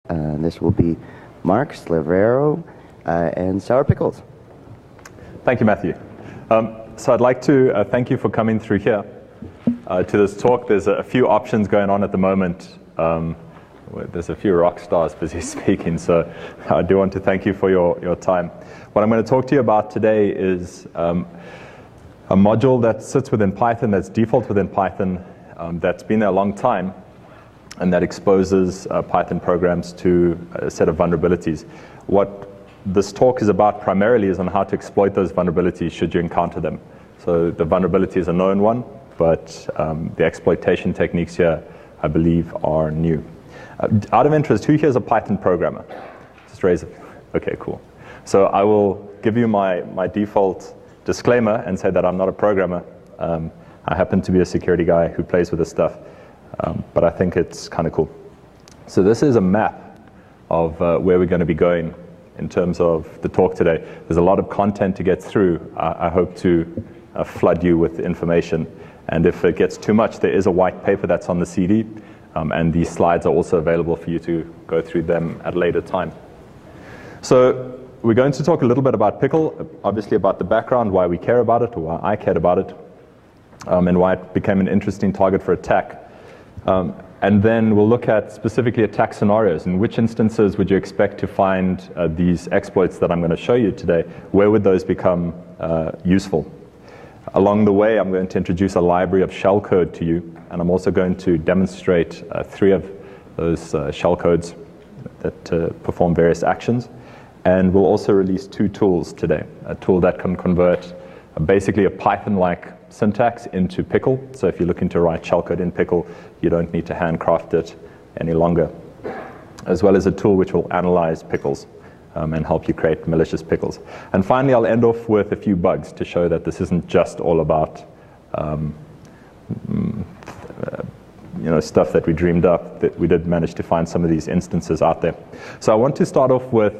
This will be Mark, Slavero, and Sour Pickles. Thank you, Matthew. So I'd like to thank you for coming through here to this talk. There's a few options going on at the moment. There's a few rock stars busy speaking, so I do want to thank you for your time. What I'm going to talk to you about today is a module that sits within Python, that's default within Python, that's been there a long time, and that exposes Python programs to a set of vulnerabilities. What this talk is about primarily is on how to exploit those vulnerabilities should you encounter them. So the vulnerability is a known one, but the exploitation techniques here, I believe, are new. Out of interest, who here is a Python programmer? Just raise it. Okay, cool. So I will give you my default disclaimer and say that I'm not a programmer. I happen to be a security guy who plays with this stuff. But I think it's kind of cool. So this is a map of where we're going to be going in terms of the talk today. There's a lot of content to get through. I hope to flood you with information. And if it gets too much, there is a white paper that's on the CD. And these slides are also available for you to go through them at a later time. So we're going to talk a little bit about Pickle, obviously about the background, why we care about it, or why I cared about it, and why it became an interesting target for attack. And then we'll look at specifically attack scenarios. In which instances would you expect to find these exploits that I'm going to show you today? Where would those become useful? Along the way, I'm going to introduce a library of shellcode to you, and I'm also going to demonstrate 3 of those shellcodes that perform various actions. And we'll also release 2 tools today. A tool that can convert basically a Python-like syntax into Pickle. So if you're looking to write shellcode in Pickle, you don't need to handcraft it any longer. As well as a tool which will analyze pickles and help you create malicious pickles. And finally, I'll end off with a few bugs to show that this isn't just all about stuff that we dreamed up, that we did manage to find some of these instances out there. So I want to start off with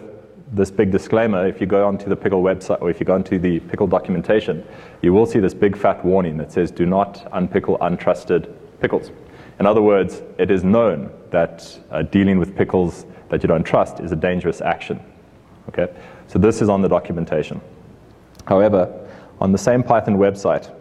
this big disclaimer. If you go onto the Pickle website, or if you go onto the Pickle documentation, you will see this big fat warning that says, do not unpickle untrusted pickles. In other words, it is known that dealing with pickles that you don't trust is a dangerous action. Okay? So this is on the documentation. However, on the same Python website,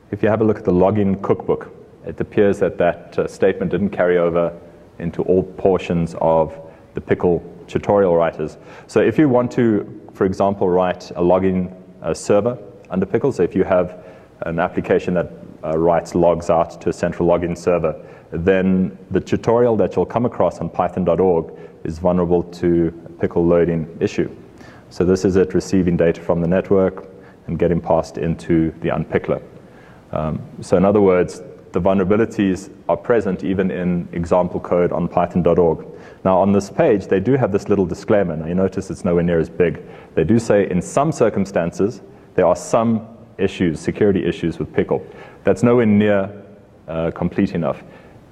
if you have a look at the login cookbook, it appears that that statement didn't carry over into all portions of the Pickle tutorial writers. So if you want to, for example, write a login server under Pickle, so if you have an application that writes logs out to a central login server, then the tutorial that you'll come across on python.org is vulnerable to a Pickle loading issue. So this is it receiving data from the network and getting passed into the unpickler. So in other words, the vulnerabilities are present even in example code on python.org. Now on this page, they do have this little disclaimer. Now you notice it's nowhere near as big. They do say in some circumstances, there are some issues, security issues with Pickle. That's nowhere near complete enough.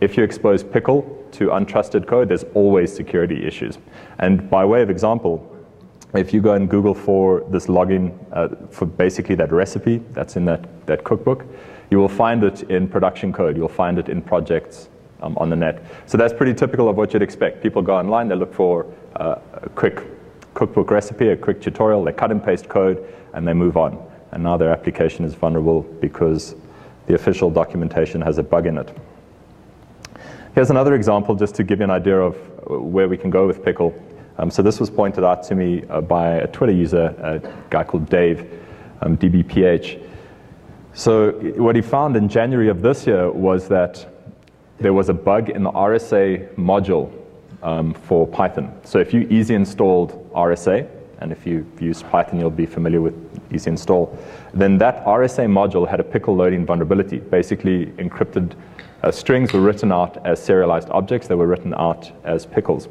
If you expose Pickle to untrusted code, there's always security issues. And by way of example, if you go and Google for this login, for basically that recipe that's in that cookbook, you will find it in production code. You'll find it in projects on the net. So that's pretty typical of what you'd expect. People go online, they look for a quick cookbook recipe, a quick tutorial, they cut and paste code, and they move on. And now their application is vulnerable because the official documentation has a bug in it. Here's another example just to give you an idea of where we can go with Pickle. So this was pointed out to me by a Twitter user, a guy called Dave, DBPH. So what he found in January of this year was that there was a bug in the RSA module for Python. So if you easy installed RSA, and if you've used Python, you'll be familiar with easy install, then that RSA module had a Pickle loading vulnerability. Basically, encrypted strings were written out as serialized objects. They were written out as pickles,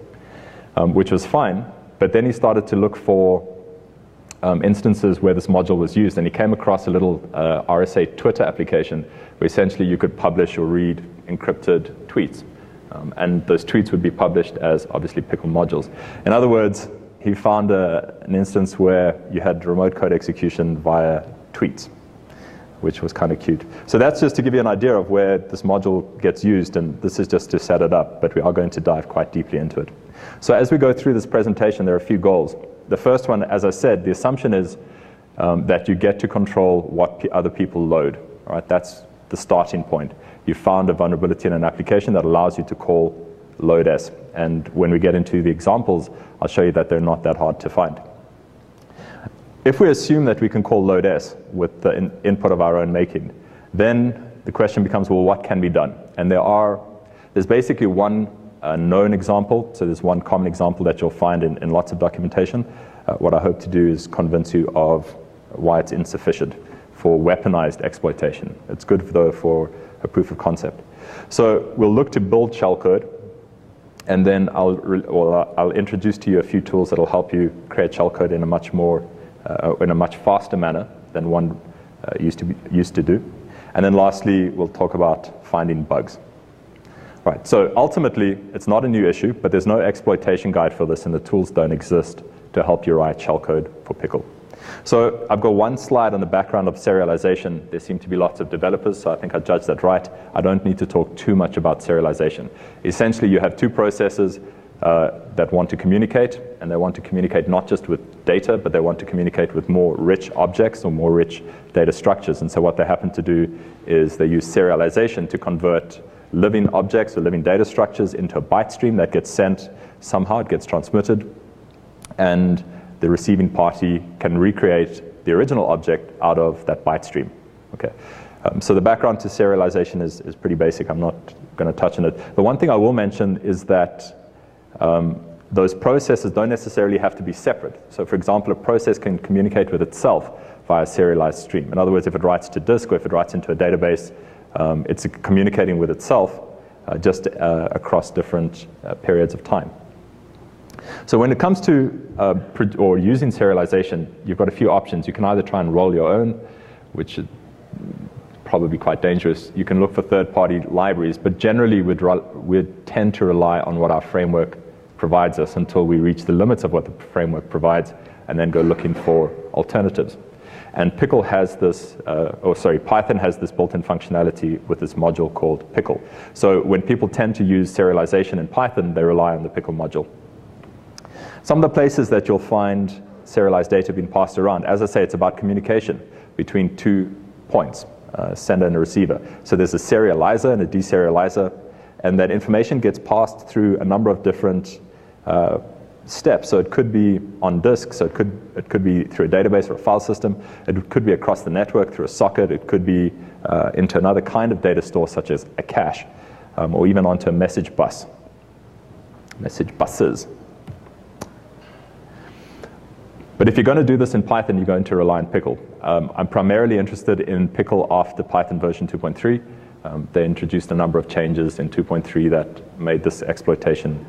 which was fine. But then he started to look for instances where this module was used, and he came across a little RSA Twitter application where essentially you could publish or read encrypted tweets. And those tweets would be published as obviously Pickle modules. In other words, he found an instance where you had remote code execution via tweets, which was kind of cute. So that's just to give you an idea of where this module gets used, and this is just to set it up, but we are going to dive quite deeply into it. So as we go through this presentation, there are a few goals. The first one, as I said, the assumption is that you get to control what other people load. All right, that's the starting point. You found a vulnerability in an application that allows you to call load S. And when we get into the examples, I'll show you that they're not that hard to find. If we assume that we can call load S with the input of our own making, then the question becomes, well, what can be done? And there's basically one known example. So there's one common example that you'll find in lots of documentation. What I hope to do is convince you of why it's insufficient for weaponized exploitation. It's good, though, for a proof of concept. So we'll look to build shellcode, and then I'll introduce to you a few tools that will help you create shellcode in a much faster manner than one used to do. And then lastly, we'll talk about finding bugs. Right, so ultimately, it's not a new issue, but there's no exploitation guide for this, and the tools don't exist to help you write shellcode for Pickle. So I've got one slide on the background of serialization. There seem to be lots of developers, so I think I judged that right. I don't need to talk too much about serialization. Essentially, you have two processes that want to communicate, and they want to communicate not just with data, but they want to communicate with more rich objects or more rich data structures. And so what they happen to do is they use serialization to convert living objects or living data structures into a byte stream that gets sent somehow, it gets transmitted, and the receiving party can recreate the original object out of that byte stream. Okay. So the background to serialization is pretty basic. I'm not going to touch on it. The one thing I will mention is that those processes don't necessarily have to be separate. So for example, a process can communicate with itself via a serialized stream. In other words, if it writes to disk or if it writes into a database, it's communicating with itself just across different periods of time. So when it comes to using serialization, you've got a few options. You can either try and roll your own, which is probably quite dangerous. You can look for third-party libraries, but generally we'd tend to rely on what our framework provides us until we reach the limits of what the framework provides, and then go looking for alternatives. And Python has this built-in functionality with this module called Pickle. So when people tend to use serialization in Python, they rely on the Pickle module. Some of the places that you'll find serialized data being passed around, as I say, it's about communication between 2 points, sender and a receiver. So there's a serializer and a deserializer, and that information gets passed through a number of different steps. So it could be on disk, so it could be through a database or a file system. It could be across the network through a socket. It could be into another kind of data store, such as a cache, or even onto a message bus, message buses. But if you're going to do this in Python, you're going to rely on Pickle. I'm primarily interested in Pickle after Python version 2.3. They introduced a number of changes in 2.3 that made this exploitation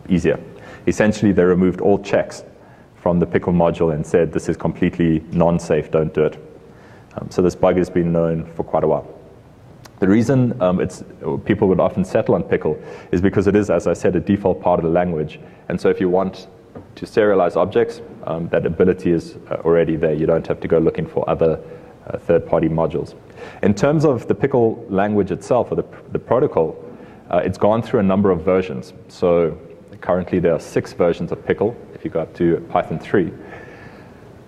easier. Essentially, they removed all checks from the Pickle module and said, this is completely non-safe, don't do it. So this bug has been known for quite a while. The reason people would often settle on Pickle is because it is, as I said, a default part of the language. And so if you want to serialize objects, that ability is already there. You don't have to go looking for other third-party modules. In terms of the Pickle language itself, or the protocol, it's gone through a number of versions. So currently there are 6 versions of Pickle, if you go up to Python 3.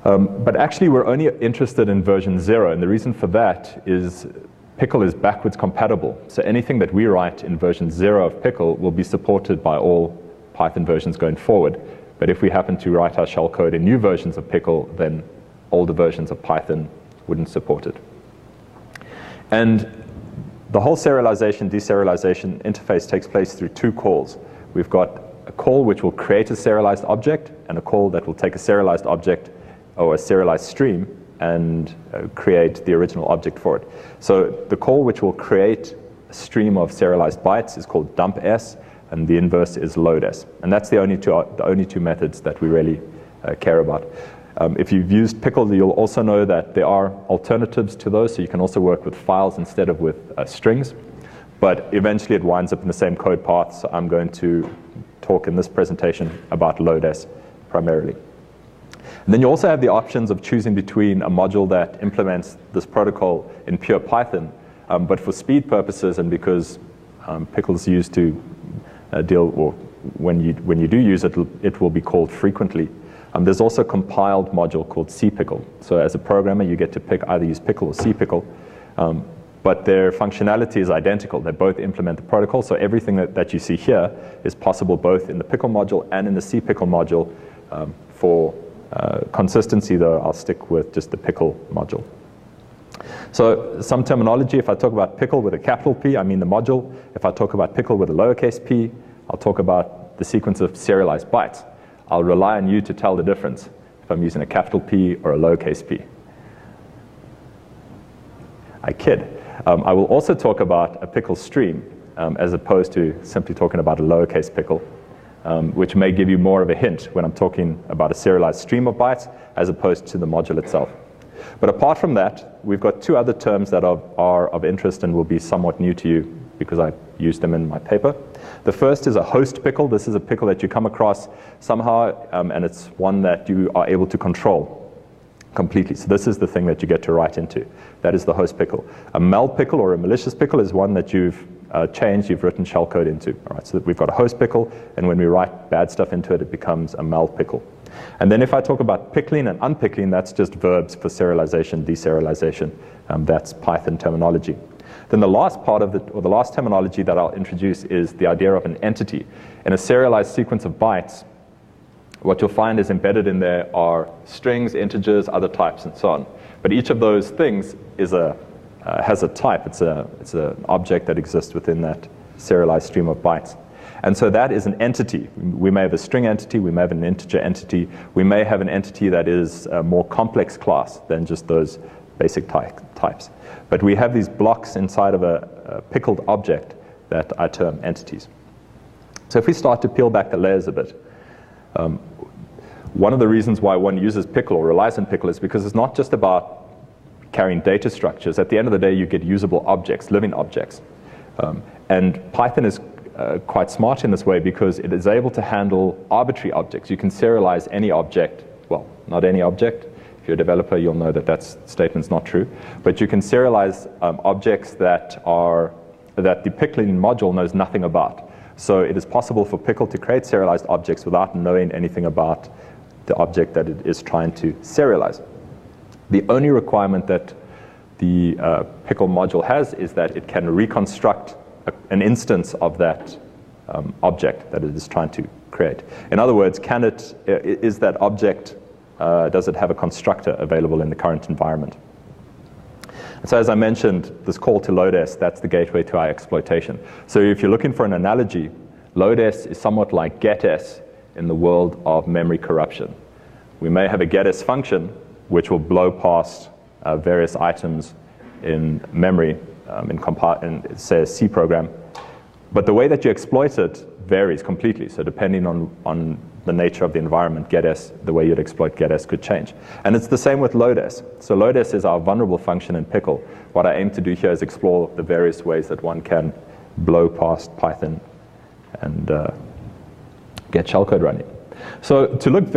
But actually we're only interested in version 0, and the reason for that is Pickle is backwards compatible. So anything that we write in version 0 of Pickle will be supported by all Python versions going forward. But if we happen to write our shellcode in new versions of Pickle, then older versions of Python wouldn't support it. And the whole serialization, deserialization interface takes place through 2 calls. We've got a call which will create a serialized object, and a call that will take a serialized object or a serialized stream and create the original object for it. So the call which will create a stream of serialized bytes is called dump S, and the inverse is load S. And that's the only two methods that we really care about. If you've used Pickle, you'll also know that there are alternatives to those, so you can also work with files instead of with strings. But eventually it winds up in the same code path, so I'm going to talk in this presentation about load S primarily. And then you also have the options of choosing between a module that implements this protocol in pure Python, but for speed purposes and because Pickle's used to deal when you do use it, it will be called frequently. There's also a compiled module called cpickle. So as a programmer, you get to pick either use pickle or cpickle, but their functionality is identical. They both implement the protocol, so everything that you see here is possible both in the pickle module and in the cpickle module. For consistency, though, I'll stick with just the pickle module. So some terminology, if I talk about pickle with a capital P, I mean the module. If I talk about pickle with a lowercase p, I'll talk about the sequence of serialized bytes. I'll rely on you to tell the difference if I'm using a capital P or a lowercase p. I kid. I will also talk about a pickle stream as opposed to simply talking about a lowercase pickle, which may give you more of a hint when I'm talking about a serialized stream of bytes as opposed to the module itself. But apart from that, we've got two other terms that are of interest and will be somewhat new to you because I used them in my paper. The first is a host pickle. This is a pickle that you come across somehow, and it's one that you are able to control completely. So this is the thing that you get to write into. That is the host pickle. A mal pickle or a malicious pickle is one that you've changed, you've written shellcode into. All right, so we've got a host pickle, and when we write bad stuff into it, it becomes a mal pickle. And then if I talk about pickling and unpickling, that's just verbs for serialization, deserialization. That's Python terminology. Then the last part of the last terminology that I'll introduce is the idea of an entity. In a serialized sequence of bytes, what you'll find is embedded in there are strings, integers, other types, and so on. But each of those things is has a type. It's an object that exists within that serialized stream of bytes. And so that is an entity. We may have a string entity, we may have an integer entity, we may have an entity that is a more complex class than just those basic types. But we have these blocks inside of a pickled object that I term entities. So if we start to peel back the layers a bit, one of the reasons why one uses pickle or relies on pickle is because it's not just about carrying data structures. At the end of the day, you get usable objects, living objects. And Python is quite smart in this way because it is able to handle arbitrary objects. You can serialize any object, well, not any object. If you're a developer, you'll know that that statement's not true. But you can serialize objects that the pickling module knows nothing about. So it is possible for Pickle to create serialized objects without knowing anything about the object that it is trying to serialize. The only requirement that the Pickle module has is that it can reconstruct an instance of that object that it is trying to create. In other words, is that object, does it have a constructor available in the current environment? And so as I mentioned, this call to load_s, that's the gateway to our exploitation. So if you're looking for an analogy, load_s is somewhat like get_s in the world of memory corruption. We may have a get_s function which will blow past various items in memory in say a C program, but the way that you exploit it varies completely. So depending on the nature of the environment, get_s, the way you'd exploit get_s could change. And it's the same with load_s. So load_s is our vulnerable function in Pickle. What I aim to do here is explore the various ways that one can blow past Python and get shellcode running. So to look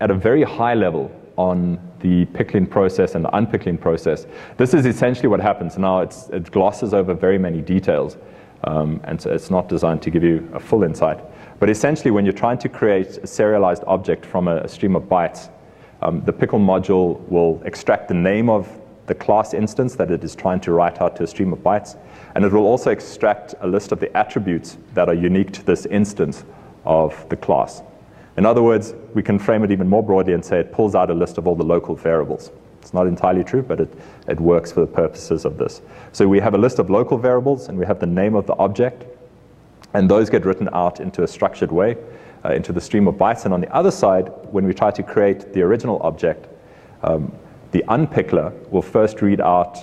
at a very high level on the pickling process and the unpickling process, this is essentially what happens. Now it glosses over very many details, and so it's not designed to give you a full insight. But essentially, when you're trying to create a serialized object from a stream of bytes, the pickle module will extract the name of the class instance that it is trying to write out to a stream of bytes, and it will also extract a list of the attributes that are unique to this instance of the class. In other words, we can frame it even more broadly and say it pulls out a list of all the local variables. It's not entirely true, but it works for the purposes of this. So we have a list of local variables, and we have the name of the object, and those get written out into a structured way, into the stream of bytes. And on the other side, when we try to create the original object, the unpickler will first read out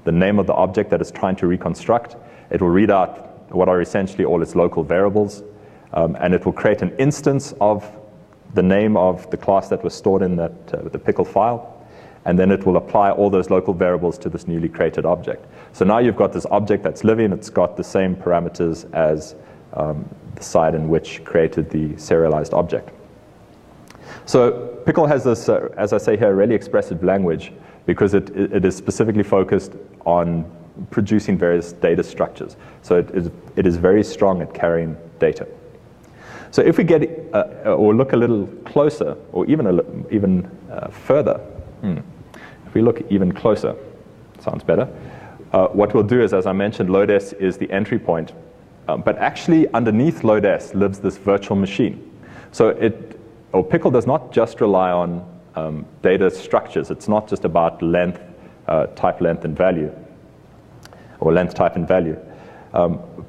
the name of the object that it's trying to reconstruct. It will read out what are essentially all its local variables, and it will create an instance of the name of the class that was stored in the pickle file, and then it will apply all those local variables to this newly created object. So now you've got this object that's living, it's got the same parameters as the side in which created the serialized object. So Pickle has this, as I say here, really expressive language because it is specifically focused on producing various data structures. So it is very strong at carrying data. So if we get, or look a little closer, or even further, if we look even closer, sounds better, what we'll do is, as I mentioned, load S is the entry point. But actually, underneath load S lives this virtual machine. So Pickle does not just rely on data structures. It's not just about length, type length and value, or length, type, and value.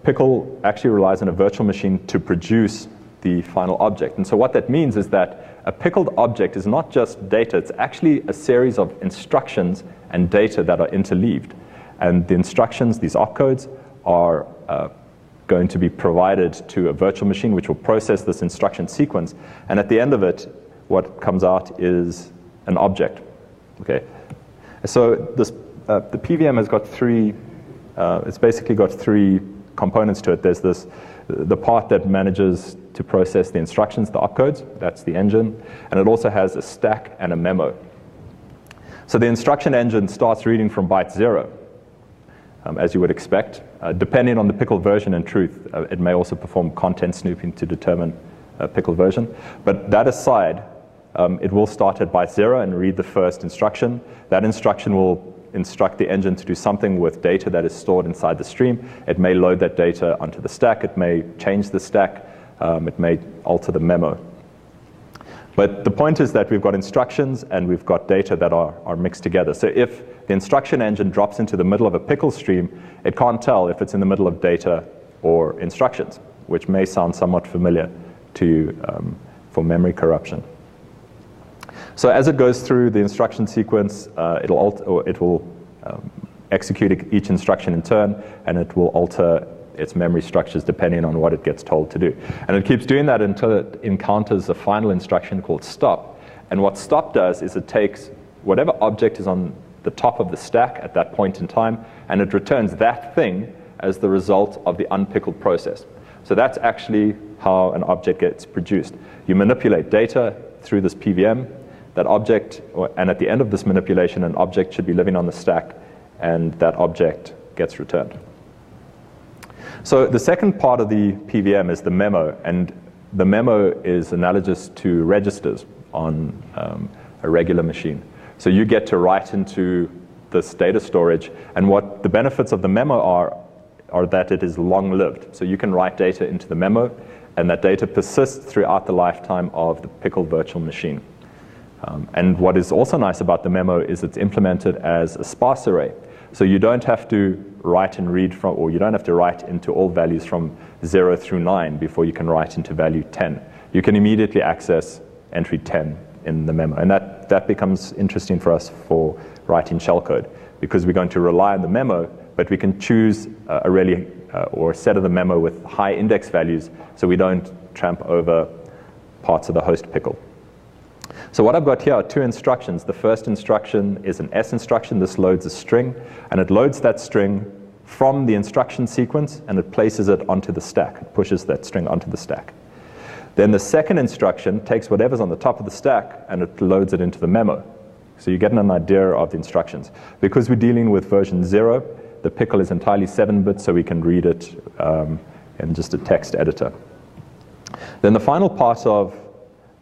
Pickle actually relies on a virtual machine to produce the final object. And so what that means is that a pickled object is not just data. It's actually a series of instructions and data that are interleaved. And the instructions, these opcodes, are going to be provided to a virtual machine which will process this instruction sequence. And at the end of it, what comes out is an object. Okay. So the PVM has got it's basically got three components to it. There's the part that manages to process the instructions, the opcodes, that's the engine, and it also has a stack and a memo. So the instruction engine starts reading from byte 0, as you would expect. Depending on the Pickle version, in truth, it may also perform content snooping to determine a Pickle version. But that aside, it will start at byte 0 and read the first instruction. That instruction will instruct the engine to do something with data that is stored inside the stream. It may load that data onto the stack. It may change the stack. It may alter the memo. But the point is that we've got instructions and we've got data that are mixed together. So if the instruction engine drops into the middle of a Pickle stream, it can't tell if it's in the middle of data or instructions, which may sound somewhat familiar to you for memory corruption. So as it goes through the instruction sequence, it will execute each instruction in turn, and it will alter its memory structures depending on what it gets told to do. And it keeps doing that until it encounters a final instruction called stop. And what stop does is it takes whatever object is on the top of the stack at that point in time, and it returns that thing as the result of the unpickled process. So that's actually how an object gets produced. You manipulate data through this PVM. That object, and at the end of this manipulation, an object should be living on the stack, and that object gets returned. So the second part of the PVM is the memo, and the memo is analogous to registers on a regular machine. So you get to write into this data storage, and what the benefits of the memo are that it is long-lived. So you can write data into the memo, and that data persists throughout the lifetime of the Pickle virtual machine. And what is also nice about the memo is it's implemented as a sparse array. So you don't have to write and read from, or you don't have to write into all values from 0 through 9 before you can write into value 10. You can immediately access entry 10 in the memo. And that becomes interesting for us for writing shellcode, because we're going to rely on the memo, but we can choose or a set of the memo with high index values so we don't tramp over parts of the host Pickle. So what I've got here are two instructions. The first instruction is an S instruction. This loads a string, and it loads that string from the instruction sequence, and it places it onto the stack. It pushes that string onto the stack. Then the second instruction takes whatever's on the top of the stack, and it loads it into the memo. So you're getting an idea of the instructions. Because we're dealing with version 0, the Pickle is entirely 7-bit, so we can read it in just a text editor. Then the final part of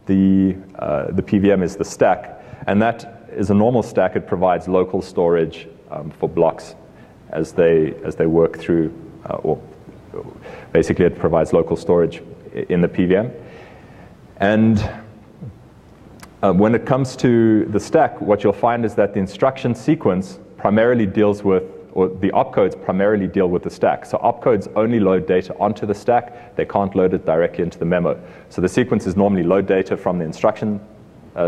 the PVM is the stack, and that is a normal stack. It provides local storage for blocks as they work through, or basically it provides local storage in the PVM. And when it comes to the stack, what you'll find is that the instruction sequence primarily deals with, or the opcodes primarily deal with the stack. So opcodes only load data onto the stack. They can't load it directly into the memo. So the sequence is normally load data from the instruction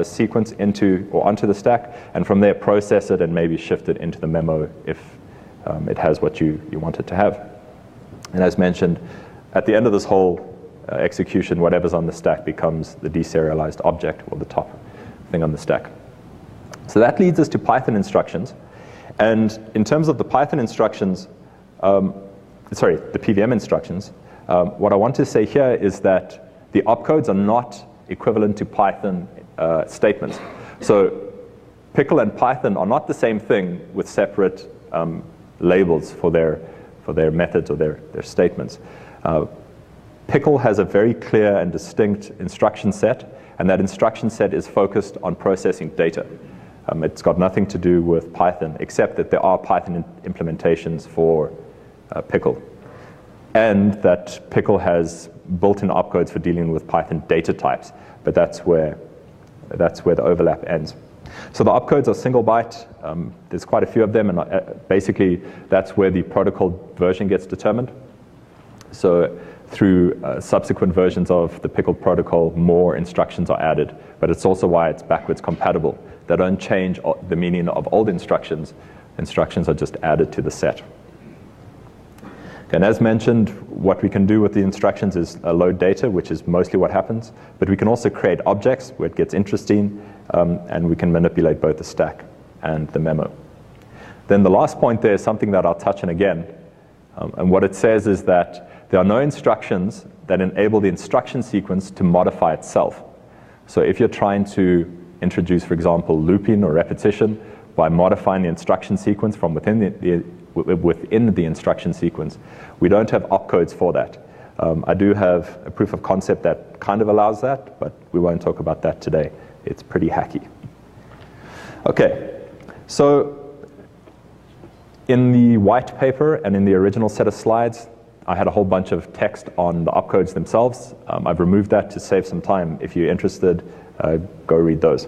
sequence into or onto the stack, and from there process it and maybe shift it into the memo if it has what you want it to have. And as mentioned, at the end of this whole execution, whatever's on the stack becomes the deserialized object, or the top thing on the stack. So that leads us to Python instructions. And in terms of the Python instructions, the PVM instructions, what I want to say here is that the opcodes are not equivalent to Python statements. So Pickle and Python are not the same thing with separate labels for their methods or their statements. Pickle has a very clear and distinct instruction set, and that instruction set is focused on processing data. It's got nothing to do with Python, except that there are Python implementations for Pickle. And that Pickle has built-in opcodes for dealing with Python data types, but that's where the overlap ends. So the opcodes are single byte. There's quite a few of them, and basically that's where the protocol version gets determined. So through subsequent versions of the Pickle protocol, more instructions are added, but it's also why it's backwards compatible. They don't change the meaning of old instructions. Instructions are just added to the set. And as mentioned, what we can do with the instructions is load data, which is mostly what happens, but we can also create objects where it gets interesting, and we can manipulate both the stack and the memo. Then the last point there is something that I'll touch on again, and what it says is that there are no instructions that enable the instruction sequence to modify itself. So if you're trying to introduce, for example, looping or repetition by modifying the instruction sequence from within the instruction sequence, we don't have opcodes for that. I do have a proof of concept that kind of allows that, but we won't talk about that today. It's pretty hacky. Okay, so in the white paper and in the original set of slides, I had a whole bunch of text on the opcodes themselves. I've removed that to save some time. If you're interested, go read those.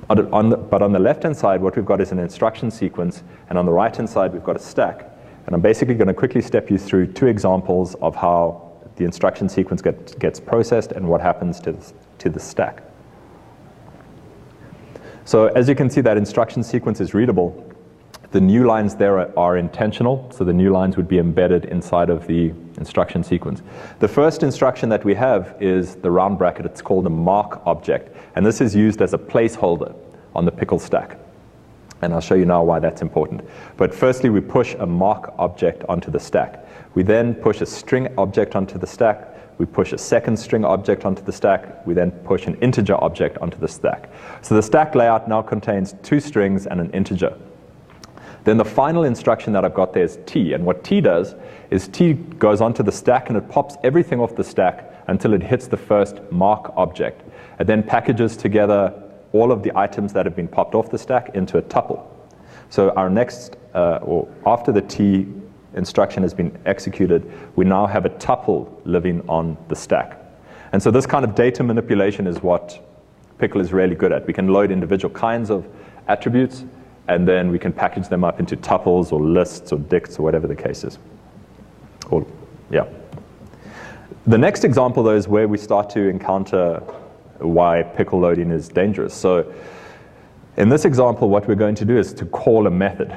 But on the left-hand side, what we've got is an instruction sequence, and on the right-hand side, we've got a stack. And I'm basically going to quickly step you through two examples of how the instruction sequence gets processed and what happens to the stack. So as you can see, that instruction sequence is readable. The new lines there are intentional, so the new lines would be embedded inside of the instruction sequence. The first instruction that we have is the round bracket. It's called a mark object, and this is used as a placeholder on the Pickle stack. And I'll show you now why that's important. But firstly, we push a mark object onto the stack. We then push a string object onto the stack. We push a second string object onto the stack. We then push an integer object onto the stack. So the stack layout now contains two strings and an integer. Then the final instruction that I've got there is T, and what T does is T goes onto the stack and it pops everything off the stack until it hits the first mark object. It then packages together all of the items that have been popped off the stack into a tuple. So our next, or after the T instruction has been executed, we now have a tuple living on the stack. And so this kind of data manipulation is what Pickle is really good at. We can load individual kinds of attributes, and then we can package them up into tuples or lists or dicts or whatever the case is. The next example, though, is where we start to encounter why Pickle loading is dangerous. So in this example, what we're going to do is to call a method.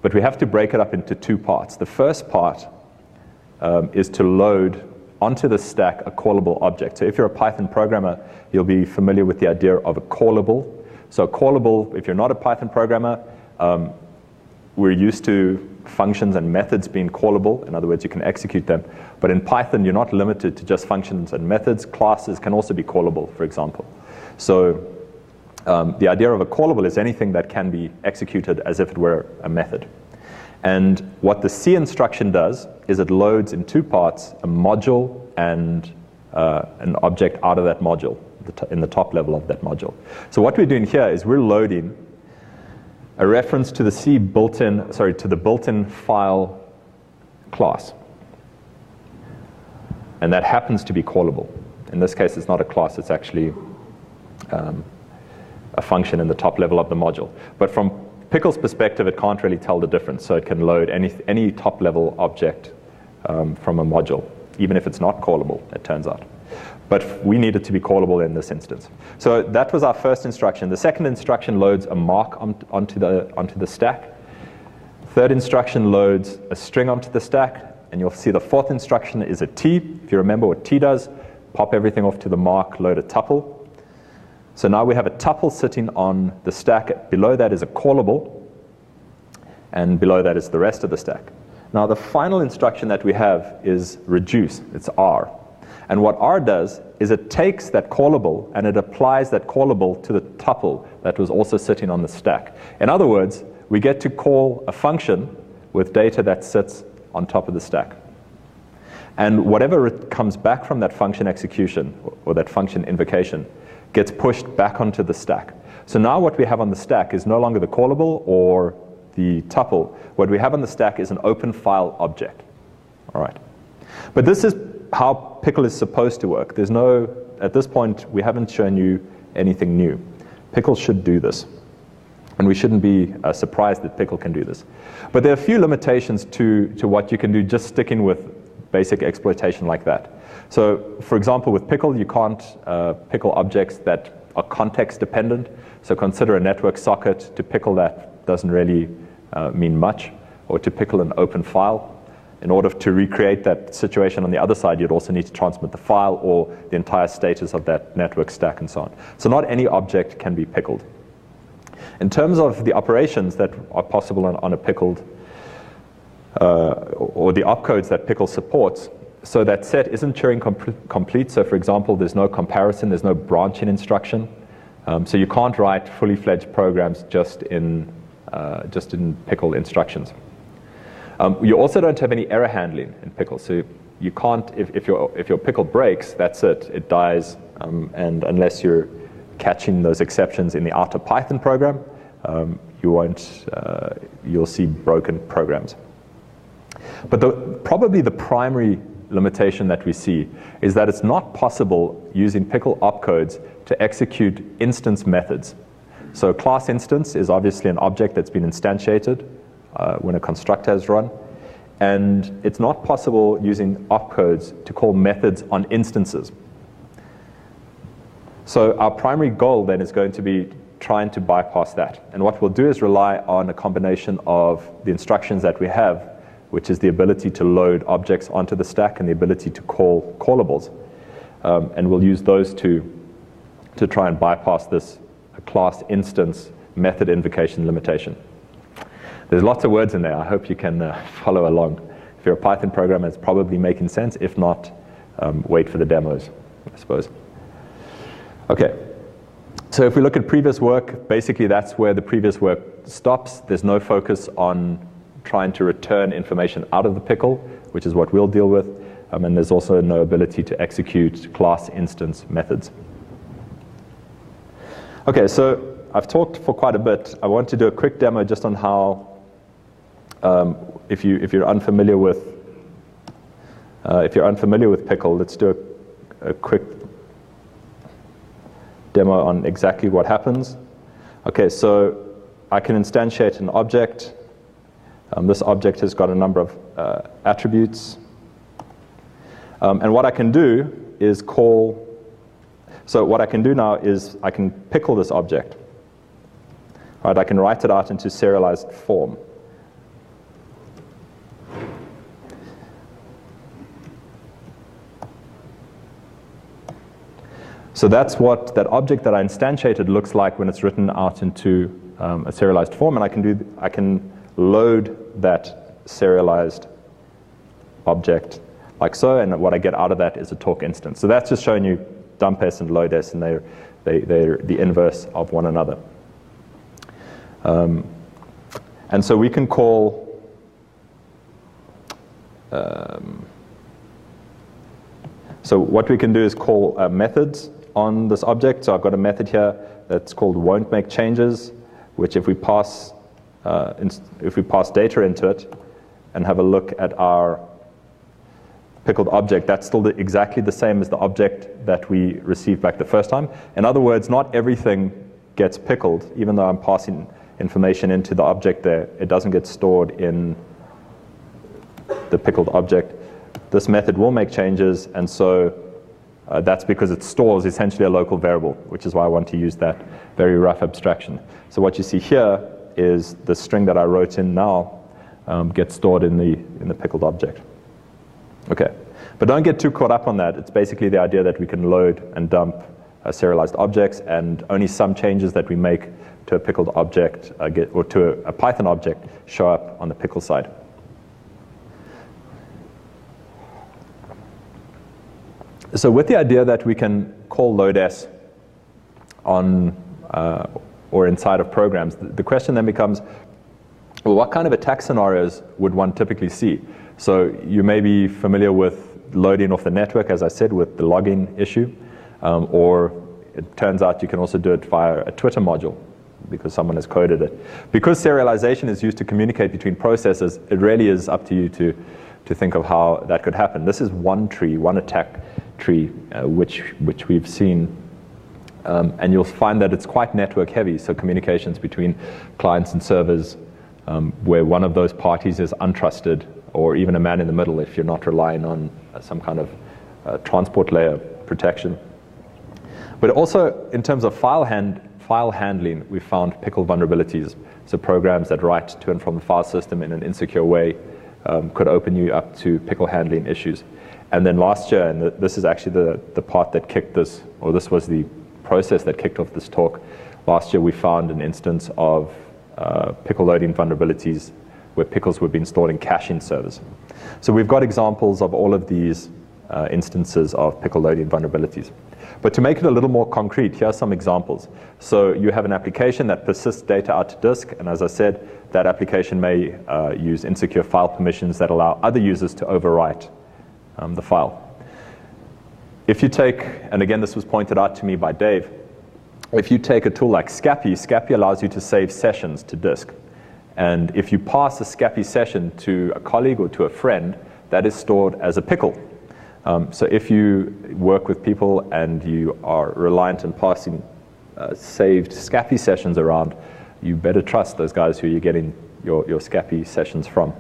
But we have to break it up into two parts. The first part is to load onto the stack a callable object. So if you're a Python programmer, you'll be familiar with the idea of a callable. So callable, if you're not a Python programmer, we're used to functions and methods being callable. In other words, you can execute them. But in Python, you're not limited to just functions and methods. Classes can also be callable, for example. So the idea of a callable is anything that can be executed as if it were a method. And what the C instruction does is it loads in two parts, a module and an object out of that module, in the top level of that module. So what we're doing here is we're loading a reference to the to the built-in file class. And that happens to be callable. In this case, it's not a class, it's actually a function in the top level of the module. But from Pickle's perspective, it can't really tell the difference. So it can load any top-level object from a module, even if it's not callable, it turns out. But we need it to be callable in this instance. So that was our first instruction. The second instruction loads a mark onto the stack. Third instruction loads a string onto the stack. And you'll see the fourth instruction is a T. If you remember what T does, pop everything off to the mark, load a tuple. So now we have a tuple sitting on the stack. Below that is a callable. And below that is the rest of the stack. Now the final instruction that we have is reduce. It's R. And what R does is it takes that callable and it applies that callable to the tuple that was also sitting on the stack. In other words, we get to call a function with data that sits on top of the stack. And whatever comes back from that function execution or that function invocation gets pushed back onto the stack. So now what we have on the stack is no longer the callable or the tuple. What we have on the stack is an open file object. All right. But this is how Pickle is supposed to work. There's no, at this point, we haven't shown you anything new. Pickle should do this. And we shouldn't be surprised that Pickle can do this. But there are a few limitations to what you can do just sticking with basic exploitation like that. So, for example, with Pickle, you can't pickle objects that are context dependent. So consider a network socket. To pickle that doesn't really mean much, or to pickle an open file. In order to recreate that situation on the other side, you'd also need to transmit the file or the entire status of that network stack and so on. So not any object can be pickled. In terms of the operations that are possible on a pickled, or the opcodes that Pickle supports, so that set isn't Turing complete. So for example, there's no comparison, there's no branching instruction. So you can't write fully fledged programs just in Pickle instructions. You also don't have any error handling in Pickle. So you can't, if your Pickle breaks, that's it, it dies. And unless you're catching those exceptions in the outer Python program, you'll see broken programs. But probably the primary limitation that we see is that it's not possible using Pickle opcodes to execute instance methods. So a class instance is obviously an object that's been instantiated when a constructor has run. And it's not possible using opcodes to call methods on instances. So our primary goal then is going to be trying to bypass that. And what we'll do is rely on a combination of the instructions that we have, which is the ability to load objects onto the stack and the ability to call callables. And we'll use those to try and bypass this class instance method invocation limitation. There's lots of words in there. I hope you can follow along. If you're a Python programmer, it's probably making sense. If not, wait for the demos, I suppose. Okay. So if we look at previous work, basically that's where the previous work stops. There's no focus on trying to return information out of the Pickle, which is what we'll deal with. And there's also no ability to execute class instance methods. Okay, so I've talked for quite a bit. I want to do a quick demo just on how, if you're unfamiliar with Pickle, let's do a quick demo on exactly what happens. Okay, so I can instantiate an object. This object has got a number of attributes. And what I can do is call, so what I can do now is I can pickle this object. Right, I can write it out into serialized form. So that's what that object that I instantiated looks like when it's written out into a serialized form, and I can load that serialized object like so, and what I get out of that is a talk instance. So that's just showing you dump s and load s, and they're the inverse of one another. And so we can call so what we can do is call methods on this object. So I've got a method here that's called won't make changes, which if we pass data into it and have a look at our pickled object, that's still exactly the same as the object that we received back the first time. In other words, not everything gets pickled, even though I'm passing information into the object there. It doesn't get stored in the pickled object. This method will make changes, and so that's because it stores essentially a local variable, which is why I want to use that very rough abstraction. So what you see here is the string that I wrote in now gets stored in the pickled object. Okay, but don't get too caught up on that. It's basically the idea that we can load and dump serialized objects, and only some changes that we make to a pickled object or to a Python object show up on the pickle side. So with the idea that we can call load_s on or inside of programs, the question then becomes, well, what kind of attack scenarios would one typically see? So you may be familiar with loading off the network, as I said, with the logging issue, or it turns out you can also do it via a Twitter module because someone has coded it. Because serialization is used to communicate between processes, it really is up to you to think of how that could happen. This is one tree, one attack tree, which we've seen. And you'll find that it's quite network heavy, so communications between clients and servers, where one of those parties is untrusted, or even a man in the middle if you're not relying on some kind of transport layer protection. But also, in terms of file handling, we found pickle vulnerabilities. So programs that write to and from the file system in an insecure way could open you up to pickle handling issues. And then last year, and this is actually the part that kicked this, or this was the process that kicked off this talk. Last year, we found an instance of pickle loading vulnerabilities where pickles were being stored in caching servers. So we've got examples of all of these instances of pickle loading vulnerabilities. But to make it a little more concrete, here are some examples. So you have an application that persists data out to disk, and as I said, that application may use insecure file permissions that allow other users to overwrite the file. If you take, and again this was pointed out to me by Dave, if you take a tool like Scapy allows you to save sessions to disk. And if you pass a Scapy session to a colleague or to a friend, that is stored as a pickle. So if you work with people and you are reliant on passing saved Scapy sessions around, you better trust those guys who you're getting your Scapy sessions from.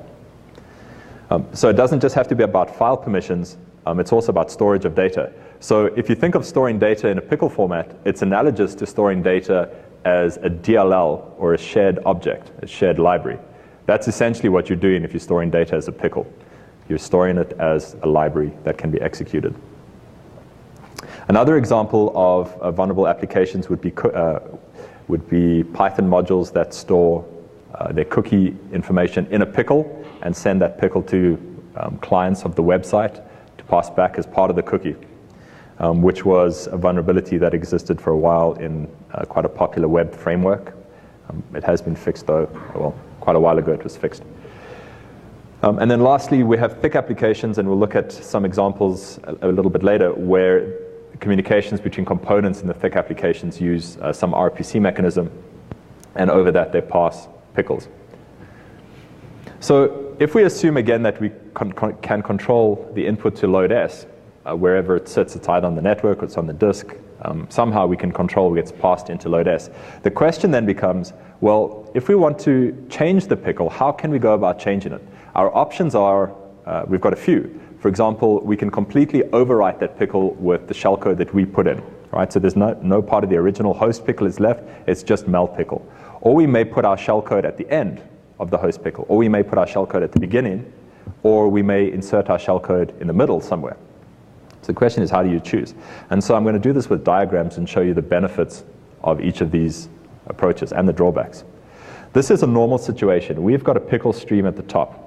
So it doesn't just have to be about file permissions, it's also about storage of data. So if you think of storing data in a pickle format, it's analogous to storing data as a DLL or a shared object, a shared library. That's essentially what you're doing if you're storing data as a pickle. You're storing it as a library that can be executed. Another example of vulnerable applications would be Python modules that store their cookie information in a pickle and send that pickle to clients of the website to pass back as part of the cookie, which was a vulnerability that existed for a while in quite a popular web framework. It has been fixed though, well, quite a while ago it was fixed. And then lastly, we have thick applications, and we'll look at some examples a little bit later where communications between components in the thick applications use some RPC mechanism, and over that they pass pickles. So if we assume again that we can control the input to load S, wherever it sits, it's either on the network or it's on the disk, somehow we can control what gets passed into load S. The question then becomes, well, if we want to change the pickle, how can we go about changing it? Our options are, we've got a few. For example, we can completely overwrite that pickle with the shellcode that we put in, right? So there's no part of the original host pickle is left, it's just mel pickle. Or we may put our shellcode at the end of the host pickle, or we may put our shellcode at the beginning, or we may insert our shellcode in the middle somewhere. So the question is, how do you choose? And so I'm going to do this with diagrams and show you the benefits of each of these approaches and the drawbacks. This is a normal situation. We've got a pickle stream at the top.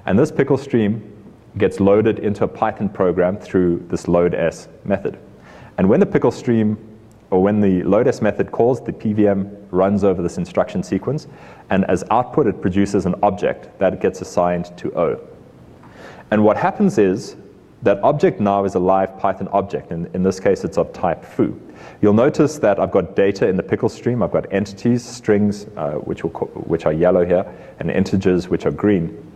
And this pickle stream gets loaded into a Python program through this load_s method. And when the pickle stream, or when the load_s method calls, the PVM runs over this instruction sequence, and as output it produces an object that gets assigned to O. And what happens is, that object now is a live Python object, and in this case it's of type foo. You'll notice that I've got data in the pickle stream, I've got entities, strings, which are yellow here, and integers, which are green.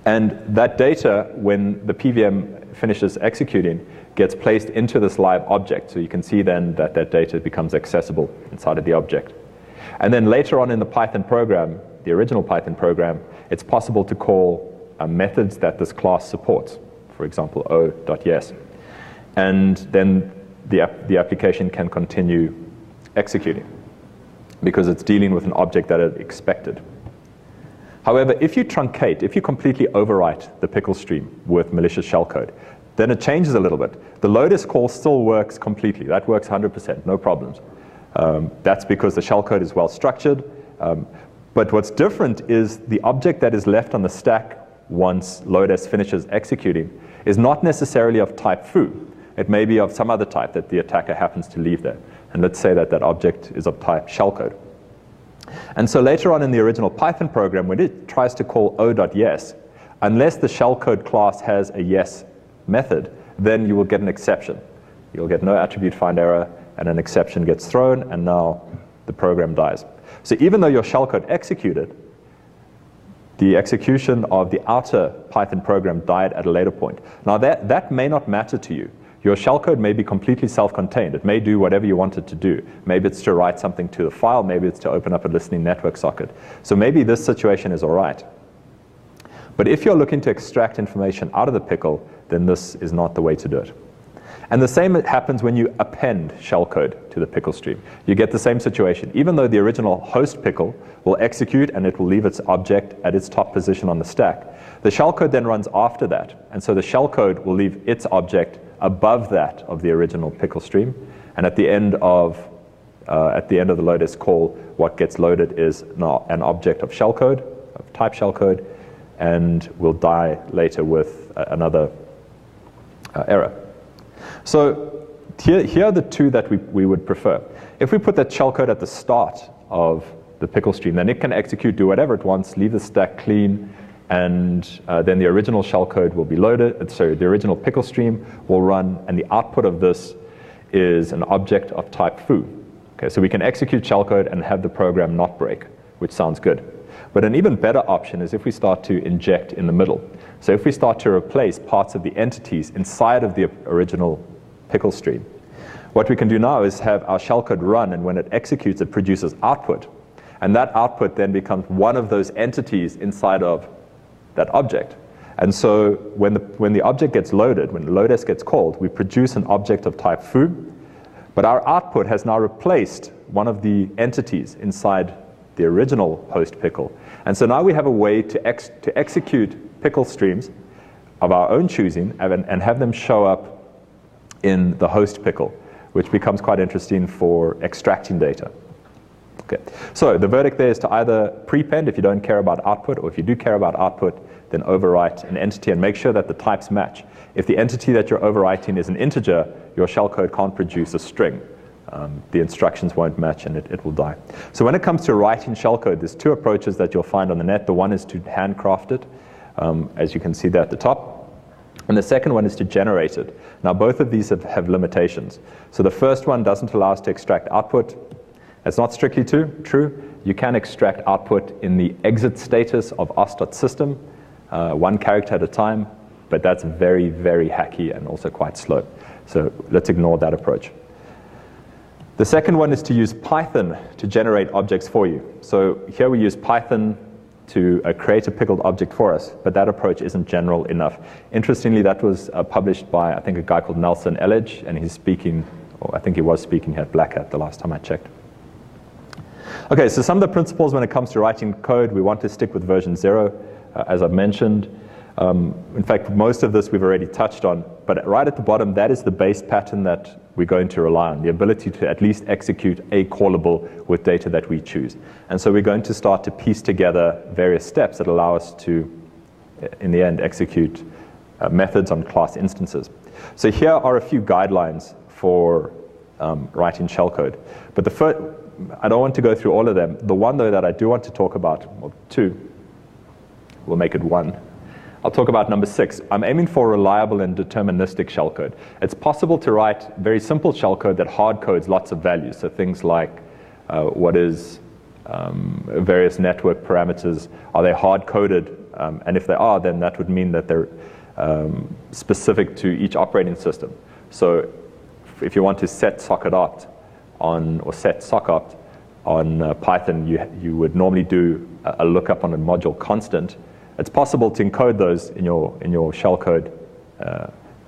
And that data, when the PVM finishes executing, gets placed into this live object. So you can see then that that data becomes accessible inside of the object. And then later on in the Python program, the original Python program, it's possible to call methods that this class supports. For example, o.yes. And then the application can continue executing because it's dealing with an object that it expected. However, if you truncate, if you completely overwrite the pickle stream with malicious shellcode, then it changes a little bit. The load_s call still works completely. That works 100%, no problems. That's because the shellcode is well structured. But what's different is the object that is left on the stack once load_s finishes executing is not necessarily of type foo. It may be of some other type that the attacker happens to leave there. And let's say that that object is of type shellcode. And so later on in the original Python program, when it tries to call o.yes, unless the shellcode class has a yes method, then you will get an exception. You'll get no attribute find error, and an exception gets thrown, and now the program dies. So even though your shellcode executed, the execution of the outer Python program died at a later point. Now that may not matter to you. Your shellcode may be completely self-contained. It may do whatever you want it to do. Maybe it's to write something to the file. Maybe it's to open up a listening network socket. So maybe this situation is all right. But if you're looking to extract information out of the pickle, then this is not the way to do it. And the same happens when you append shellcode to the pickle stream. You get the same situation. Even though the original host pickle will execute and it will leave its object at its top position on the stack, the shellcode then runs after that. And so the shellcode will leave its object above that of the original pickle stream. And at the end of the loaders call, what gets loaded is now an object of shellcode, of type shellcode, and will die later with another error. So here are the two that we would prefer. If we put that shellcode at the start of the pickle stream, then it can execute, do whatever it wants, leave the stack clean, and then the original shellcode will be loaded. So the original pickle stream will run, and the output of this is an object of type foo. Okay, so we can execute shellcode and have the program not break, which sounds good. But an even better option is if we start to inject in the middle. So if we start to replace parts of the entities inside of the original pickle stream, what we can do now is have our shellcode run, and when it executes, it produces output. And that output then becomes one of those entities inside of that object. And so when the object gets loaded, when the loaders gets called, we produce an object of type foo, but our output has now replaced one of the entities inside the original host pickle. And so now we have a way to execute pickle streams of our own choosing and have them show up in the host pickle, which becomes quite interesting for extracting data. Okay. So the verdict there is to either prepend if you don't care about output, or if you do care about output, then overwrite an entity and make sure that the types match. If the entity that you're overwriting is an integer, your shellcode can't produce a string. The instructions won't match and it will die. So when it comes to writing shellcode, there's two approaches that you'll find on the net. The one is to handcraft it, as you can see there at the top. And the second one is to generate it. Now both of these have limitations. So the first one doesn't allow us to extract output. That's not strictly true. You can extract output in the exit status of os.system, one character at a time, but that's very, very hacky and also quite slow. So let's ignore that approach. The second one is to use Python to generate objects for you. So here we use Python to create a pickled object for us, but that approach isn't general enough. Interestingly, that was published by, I think, a guy called Nelson Elledge, and he's speaking, or I think he was speaking here at BlackHat the last time I checked. Okay, so some of the principles when it comes to writing code, we want to stick with version 0, as I've mentioned. In fact, most of this we've already touched on, but right at the bottom, that is the base pattern that we're going to rely on, the ability to at least execute a callable with data that we choose. And so we're going to start to piece together various steps that allow us to, in the end, execute methods on class instances. So here are a few guidelines for writing shellcode. But the first, I don't want to go through all of them. The one, though, that I do want to talk about, or two, we'll make it one. I'll talk about number 6. I'm aiming for reliable and deterministic shellcode. It's possible to write very simple shellcode that hard codes lots of values. So things like what is various network parameters, are they hard coded? And if they are, then that would mean that they're specific to each operating system. So if you want to set socket opt on, or set sock opt on Python, you would normally do a lookup on a module constant. It's possible to encode those in your shellcode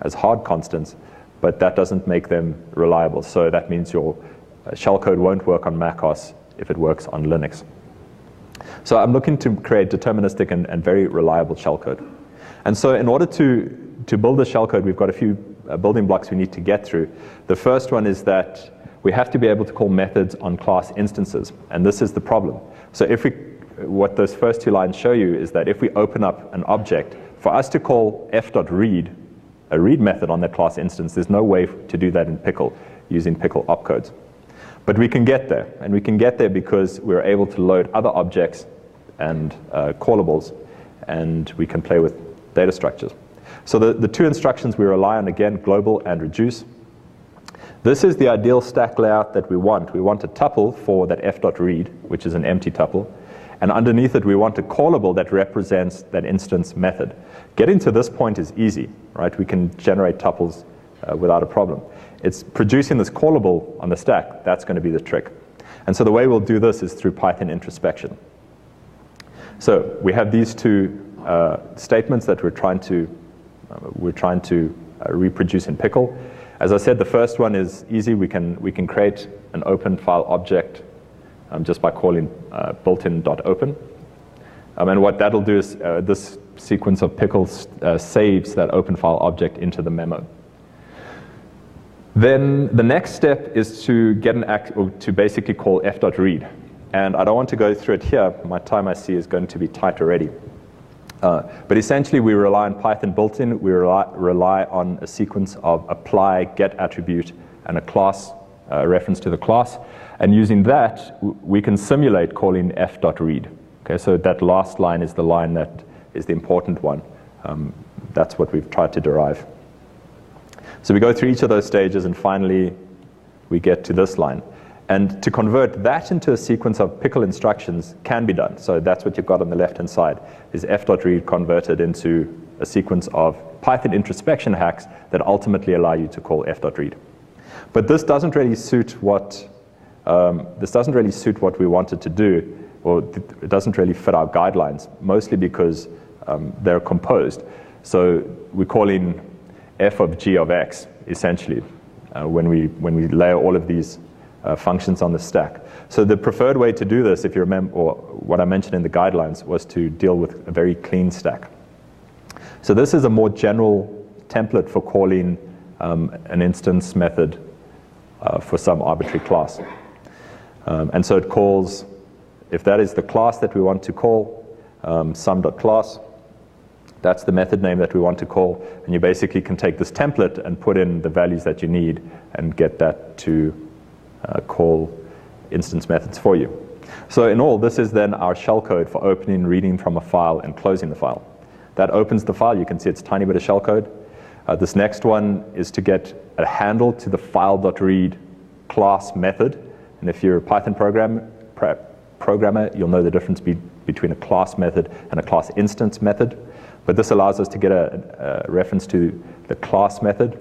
as hard constants, but that doesn't make them reliable. So that means your shellcode won't work on macOS if it works on Linux. So I'm looking to create deterministic and very reliable shellcode. And so in order to build a shellcode, we've got a few building blocks we need to get through. The first one is that we have to be able to call methods on class instances, and this is the problem. So what those first two lines show you is that if we open up an object, for us to call f.read, a read method on that class instance, there's no way to do that in Pickle using Pickle opcodes. But we can get there, and we can get there because we're able to load other objects and callables, and we can play with data structures. So the two instructions we rely on, again, global and reduce. This is the ideal stack layout that we want. We want a tuple for that f.read, which is an empty tuple. And underneath it, we want a callable that represents that instance method. Getting to this point is easy, right? We can generate tuples without a problem. It's producing this callable on the stack. That's going to be the trick. And so the way we'll do this is through Python introspection. So we have these two statements that we're trying to reproduce in Pickle. As I said, the first one is easy. We can create an open file object just by calling built-in.open. And what that'll do is this sequence of Pickles saves that open file object into the memo. Then the next step is to get to basically call f.read. And I don't want to go through it here. My time I see is going to be tight already. But essentially, we rely on Python built-in. We rely on a sequence of apply, get attribute, and a class reference to the class. And using that, we can simulate calling f.read. Okay, so that last line is the line that is the important one. That's what we've tried to derive. So we go through each of those stages, and finally, we get to this line. And to convert that into a sequence of Pickle instructions can be done. So that's what you've got on the left-hand side, is f.read converted into a sequence of Python introspection hacks that ultimately allow you to call f.read. But this doesn't really suit what we wanted to do, or it doesn't really fit our guidelines, mostly because they're composed. So we're calling f of g of x, essentially, when we layer all of these functions on the stack. So the preferred way to do this, if you remember, or what I mentioned in the guidelines, was to deal with a very clean stack. So this is a more general template for calling an instance method for some arbitrary class. And so it calls, if that is the class that we want to call, sum.class, that's the method name that we want to call, and you basically can take this template and put in the values that you need and get that to call instance methods for you. So in all, this is then our shellcode for opening, reading from a file, and closing the file. That opens the file. You can see it's a tiny bit of shellcode. This next one is to get a handle to the file.read class method. And if you're a Python programmer, you'll know the difference between a class method and a class instance method. But this allows us to get a reference to the class method.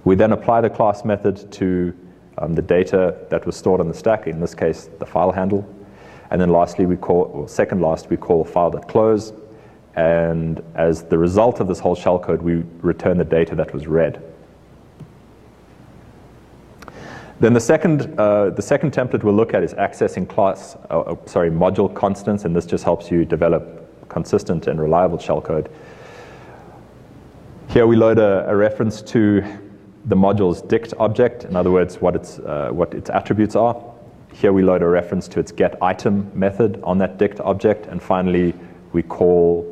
We then apply the class method to the data that was stored on the stack, in this case, the file handle. And then lastly, we call file.close. And as the result of this whole shellcode, we return the data that was read. Then the second template we'll look at is accessing module constants, and this just helps you develop consistent and reliable shellcode. Here we load a reference to the module's dict object, in other words, what its attributes are. Here we load a reference to its getItem method on that dict object, and finally we call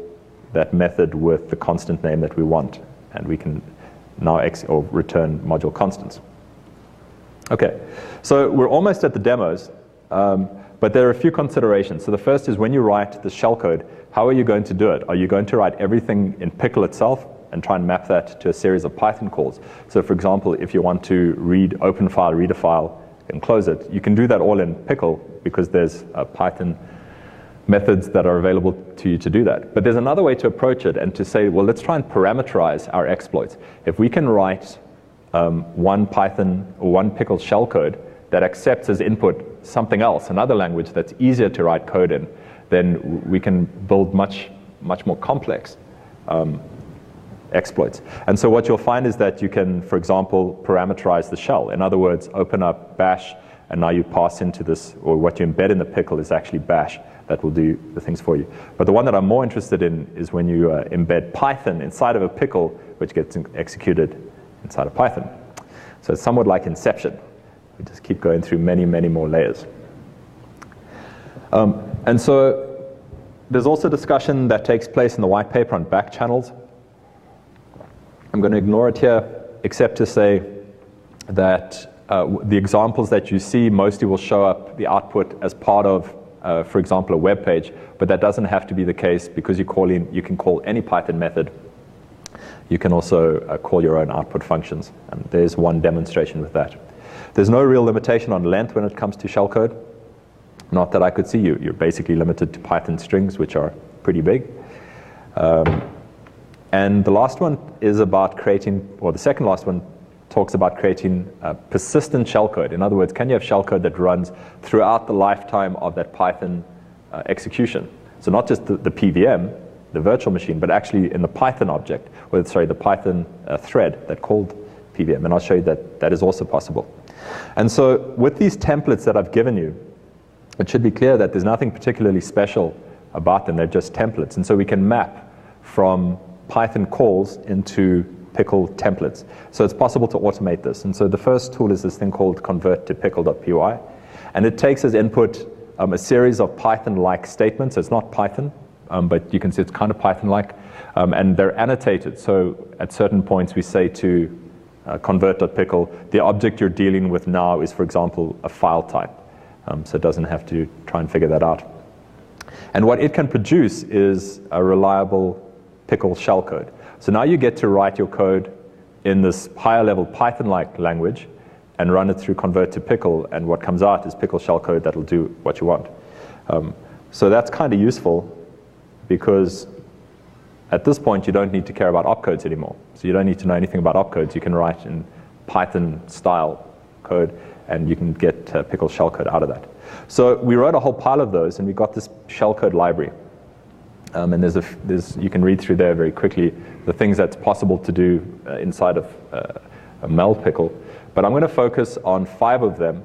that method with the constant name that we want, and we can now return module constants. Okay, so we're almost at the demos, but there are a few considerations. So the first is when you write the shellcode, how are you going to do it? Are you going to write everything in Pickle itself and try and map that to a series of Python calls? So for example, if you want to read open file, read a file, and close it, you can do that all in Pickle because there's Python methods that are available to you to do that. But there's another way to approach it and to say, well, let's try and parameterize our exploits. If we can write one Python or one Pickle shellcode that accepts as input something else, another language that's easier to write code in, then we can build much more complex exploits. And so what you'll find is that you can, for example, parameterize the shell. In other words, open up bash, and now you pass into this, or what you embed in the Pickle is actually bash that will do the things for you. But the one that I'm more interested in is when you embed Python inside of a Pickle, which gets executed inside of Python. So it's somewhat like Inception. We just keep going through many, many more layers. And so there's also discussion that takes place in the white paper on back channels. I'm going to ignore it here, except to say that the examples that you see mostly will show up the output as part of, for example, a web page, but that doesn't have to be the case because you can call any Python method You can also call your own output functions, and there's one demonstration with that. There's no real limitation on length when it comes to shellcode. Not that I could see. You're basically limited to Python strings, which are pretty big. And the last one is about creating, or the second last one talks about creating persistent shellcode. In other words, can you have shellcode that runs throughout the lifetime of that Python execution? So not just the PVM, the virtual machine, but actually in the Python object, or sorry, the Python thread that called PVM. And I'll show you that that is also possible. And so with these templates that I've given you, it should be clear that there's nothing particularly special about them. They're just templates. And so we can map from Python calls into Pickle templates. So it's possible to automate this. And so the first tool is this thing called convert to pickle.py. And it takes as input a series of Python-like statements. It's not Python, but you can see it's kind of Python-like. And they're annotated. So at certain points we say to convert.pickle, the object you're dealing with now is, for example, a file type. So it doesn't have to try and figure that out. And what it can produce is a reliable Pickle shellcode. So now you get to write your code in this higher level Python-like language and run it through convert to Pickle, and what comes out is Pickle shellcode that'll do what you want. So that's kind of useful because at this point you don't need to care about opcodes anymore. So you don't need to know anything about opcodes. You can write in Python-style code and you can get Pickle shellcode out of that. So we wrote a whole pile of those, and we got this shellcode library. And you can read through there very quickly the things that's possible to do inside of a meld pickle. But I'm going to focus on 5 of them.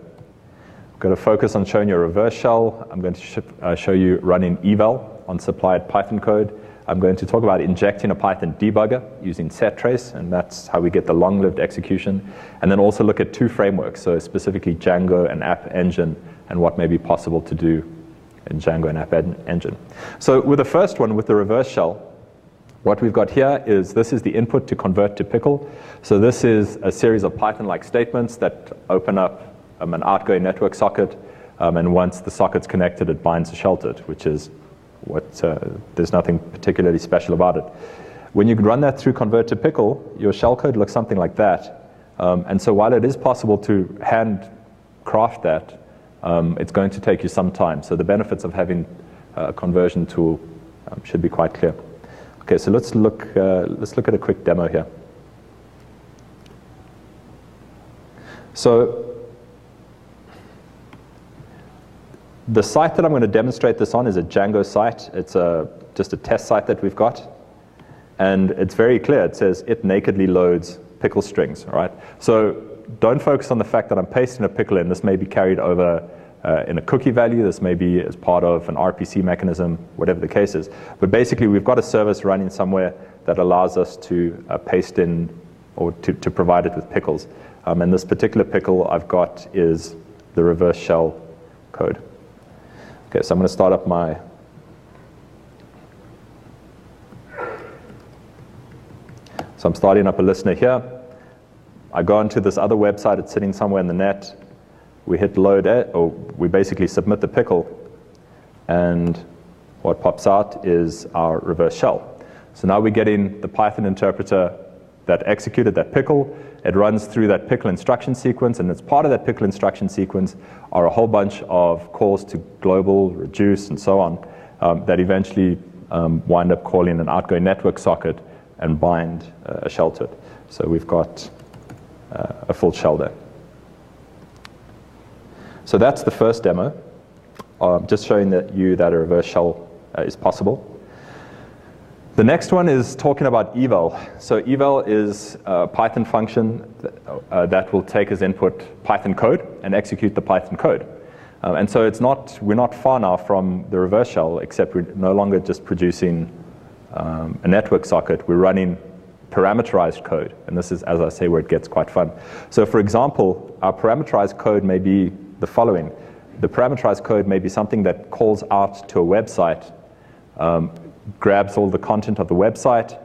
I'm going to focus on showing you a reverse shell. I'm going to show you running eval on supplied Python code. I'm going to talk about injecting a Python debugger using settrace, and that's how we get the long-lived execution. And then also look at 2 frameworks, so specifically Django and App Engine, and what may be possible to do in Django and App Engine. So with the first one, with the reverse shell, what we've got here is this is the input to convert to Pickle. So this is a series of Python-like statements that open up an outgoing network socket, and once the socket's connected, it binds a shell to it, which is what there's nothing particularly special about it. When you run that through convert to Pickle, your shellcode looks something like that. And so while it is possible to hand craft that, it's going to take you some time. So the benefits of having a conversion tool should be quite clear. Okay, so let's look at a quick demo here. So the site that I'm going to demonstrate this on is a Django site. It's just a test site that we've got. And it's very clear. It says it nakedly loads pickle strings. All right? So don't focus on the fact that I'm pasting a pickle in. This may be carried over in a cookie value. This may be as part of an RPC mechanism, whatever the case is. But basically, we've got a service running somewhere that allows us to paste in or to provide it with pickles. And this particular pickle I've got is the reverse shell code. Okay, so I'm going to start up my So I'm starting up a listener here. I go onto this other website. It's sitting somewhere in the net. We hit load, or we basically submit the pickle. And what pops out is our reverse shell. So now we're getting the Python interpreter that executed that pickle. It runs through that pickle instruction sequence, and as part of that pickle instruction sequence are a whole bunch of calls to global, reduce, and so on that eventually wind up calling an outgoing network socket and bind a shell to it. So we've got a full shell there. So that's the first demo, just showing you that a reverse shell is possible. The next one is talking about eval. So eval is a Python function that will take as input Python code and execute the Python code. And so we're not far now from the reverse shell, except we're no longer just producing a network socket. We're running parameterized code. And this is, as I say, where it gets quite fun. So for example, our parameterized code may be the following. The parameterized code may be something that calls out to a website, grabs all the content of the website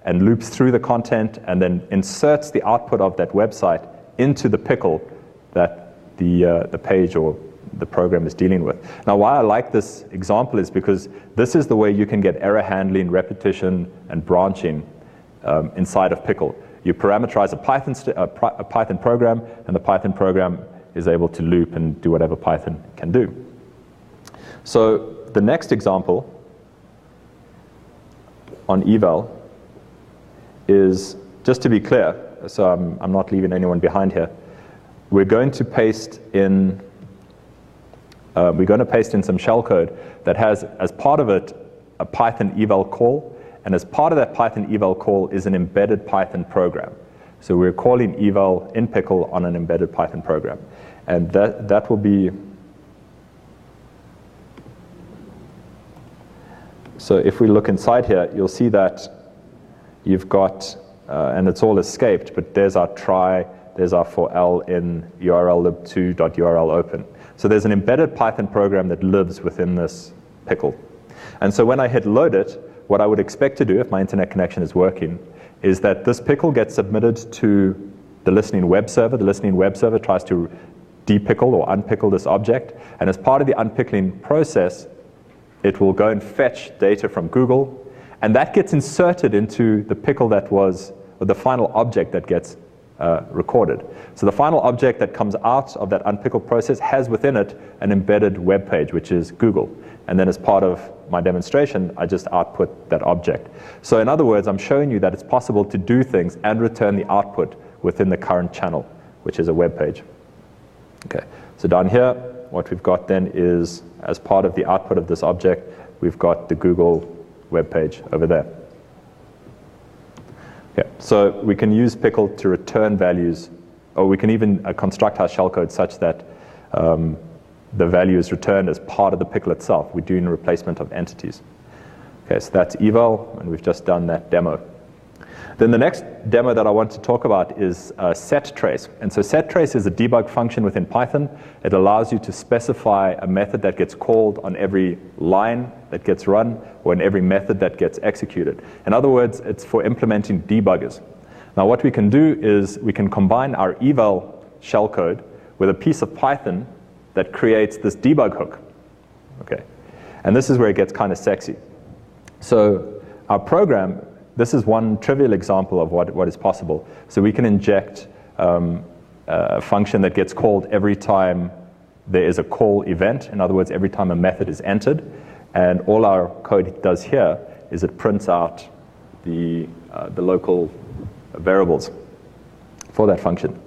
and loops through the content and then inserts the output of that website into the pickle that the page or the program is dealing with. Now, why I like this example is because this is the way you can get error handling, repetition, and branching inside of Pickle. You parameterize a Python program, and the Python program is able to loop and do whatever Python can do. So the next example on eval is, just to be clear, so I'm not leaving anyone behind here, we're going to paste in some shellcode that has, as part of it, a Python eval call, and as part of that Python eval call is an embedded Python program. So we're calling eval in Pickle on an embedded Python program. And that will be, so if we look inside here, you'll see that you've got, and it's all escaped, but there's our try, there's our for L in urllib2.url open. So there's an embedded Python program that lives within this Pickle. And so when I hit load it, what I would expect to do if my internet connection is working is that this Pickle gets submitted to the listening web server. The listening web server tries to depickle or unpickle this object. And as part of the unpickling process, it will go and fetch data from Google. And that gets inserted into the Pickle that was, or the final object that gets recorded. So the final object that comes out of that unpickle process has within it an embedded web page, which is Google. And then as part of my demonstration, I just output that object. So in other words, I'm showing you that it's possible to do things and return the output within the current channel, which is a web page. Okay, so down here, what we've got then is, as part of the output of this object, we've got the Google web page over there. Okay, so we can use Pickle to return values, or we can even construct our shellcode such that the value is returned as part of the Pickle itself. We're doing a replacement of entities. Okay, so that's eval, and we've just done that demo. Then the next demo that I want to talk about is setTrace. And so setTrace is a debug function within Python. It allows you to specify a method that gets called on every line that gets run, or in every method that gets executed. In other words, it's for implementing debuggers. Now what we can do is we can combine our eval shellcode with a piece of Python that creates this debug hook. Okay, and this is where it gets kind of sexy. So our program, this is one trivial example of what is possible. So we can inject a function that gets called every time there is a call event. In other words, every time a method is entered. And all our code does here is it prints out the local variables for that function.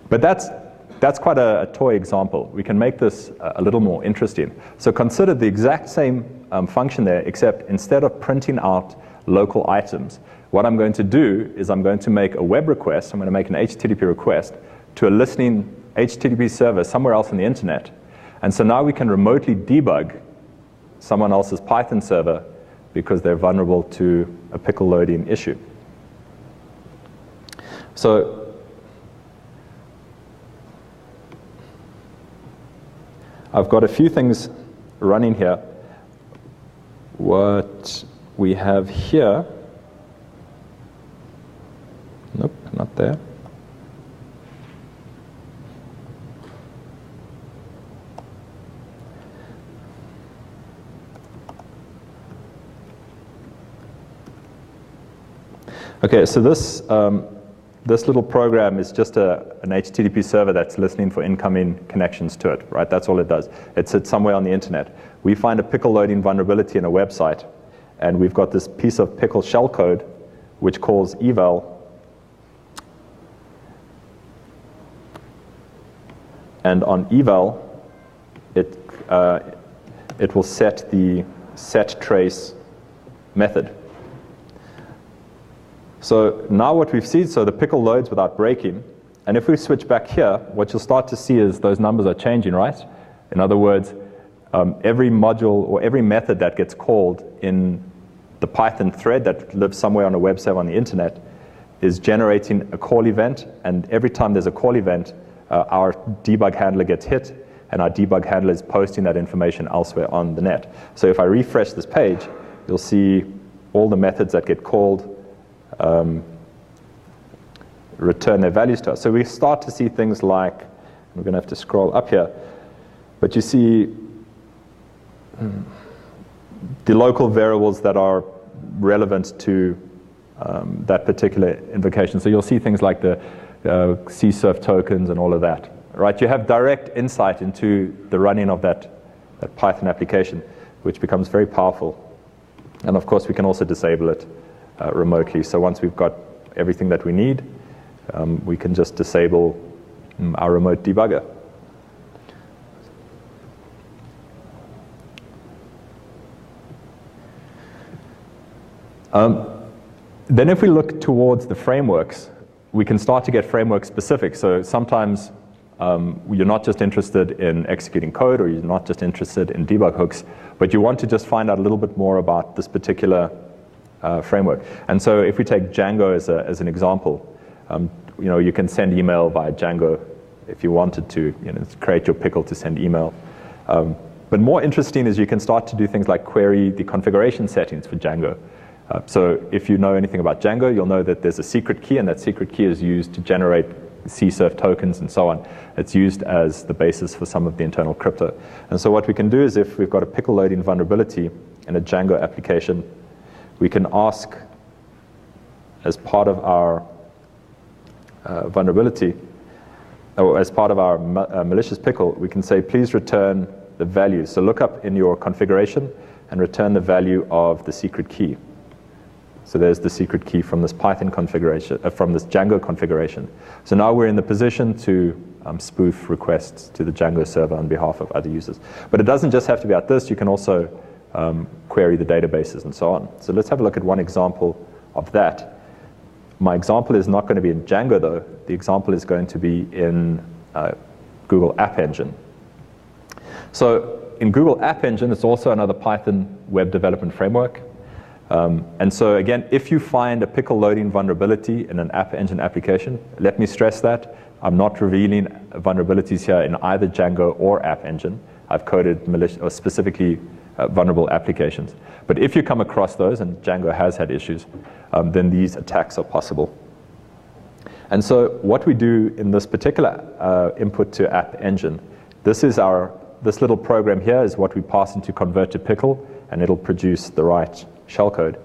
But that's quite a toy example. We can make this a little more interesting. So consider the exact same function there, except instead of printing out local items, what I'm going to do is I'm going to make a web request. I'm going to make an HTTP request to a listening HTTP server somewhere else on the internet. And so now we can remotely debug someone else's Python server because they're vulnerable to a Pickle loading issue. So I've got a few things running here. What we have here, nope, not there. Okay, so this little program is just an HTTP server that's listening for incoming connections to it, right? That's all it does. It sits somewhere on the internet. We find a Pickle loading vulnerability in a website, and we've got this piece of Pickle shellcode which calls eval. And on eval, it will set the setTrace method. So now what we've seen, so the Pickle loads without breaking. And if we switch back here, what you'll start to see is those numbers are changing, right? In other words, every module or every method that gets called in the Python thread that lives somewhere on a web server on the internet is generating a call event. And every time there's a call event, our debug handler gets hit, and our debug handler is posting that information elsewhere on the net. So if I refresh this page, you'll see all the methods that get called return their values to us. So we start to see things like, we're going to have to scroll up here, but you see the local variables that are relevant to that particular invocation. So you'll see things like the csurf tokens and all of that. Right? You have direct insight into the running of that Python application, which becomes very powerful. And of course, we can also disable it remotely. So once we've got everything that we need, we can just disable our remote debugger. Then if we look towards the frameworks, we can start to get framework specific. So sometimes you're not just interested in executing code, or you're not just interested in debug hooks, but you want to just find out a little bit more about this particular framework. And so if we take Django as an example, you can send email via Django if you wanted to, create your pickle to send email. But more interesting is you can start to do things like query the configuration settings for Django. So if you know anything about Django, you'll know that there's a secret key, and that secret key is used to generate csurf tokens and so on. It's used as the basis for some of the internal crypto. And so what we can do is, if we've got a pickle loading vulnerability in a Django application, we can ask, as part of our vulnerability, or as part of our malicious pickle, we can say, please return the value. So look up in your configuration and return the value of the secret key. So there's the secret key from this Python configuration, from this Django configuration. So now we're in the position to spoof requests to the Django server on behalf of other users. But it doesn't just have to be at this. You can also query the databases and so on. So let's have a look at one example of that. My example is not going to be in Django, though. The example is going to be in Google App Engine. So in Google App Engine, it's also another Python web development framework. And so again, if you find a pickle loading vulnerability in an App Engine application, let me stress that I'm not revealing vulnerabilities here in either Django or App Engine. I've coded malicious or specifically vulnerable applications. But if you come across those, and Django has had issues, then these attacks are possible. And so what we do in this particular input to App Engine, this little program here is what we pass into convert to pickle, and it'll produce the right shellcode.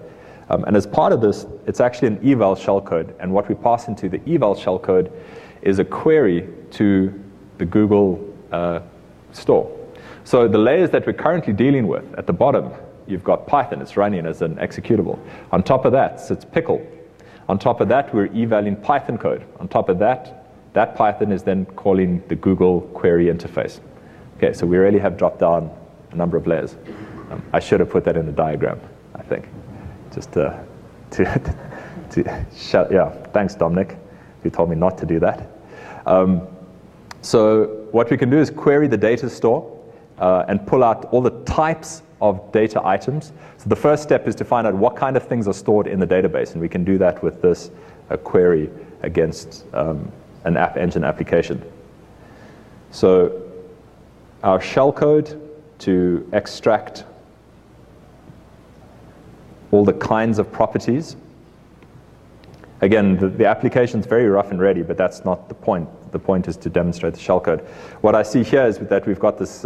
And as part of this, it's actually an eval shellcode. And what we pass into the eval shellcode is a query to the Google store. So the layers that we're currently dealing with, at the bottom, you've got Python. It's running as an executable. On top of that sits pickle. On top of that, we're evaling Python code. On top of that, that Python is then calling the Google query interface. Okay, so we really have dropped down a number of layers. I should have put that in the diagram, I think, just to shut. Yeah, thanks, Dominic, who told me not to do that. So what we can do is query the data store and pull out all the types of data items. So the first step is to find out what kind of things are stored in the database, and we can do that with this query against an App Engine application. So our shellcode to extract all the kinds of properties. Again, the application is very rough and ready, but that's not the point. The point is to demonstrate the shellcode. What I see here is that we've got this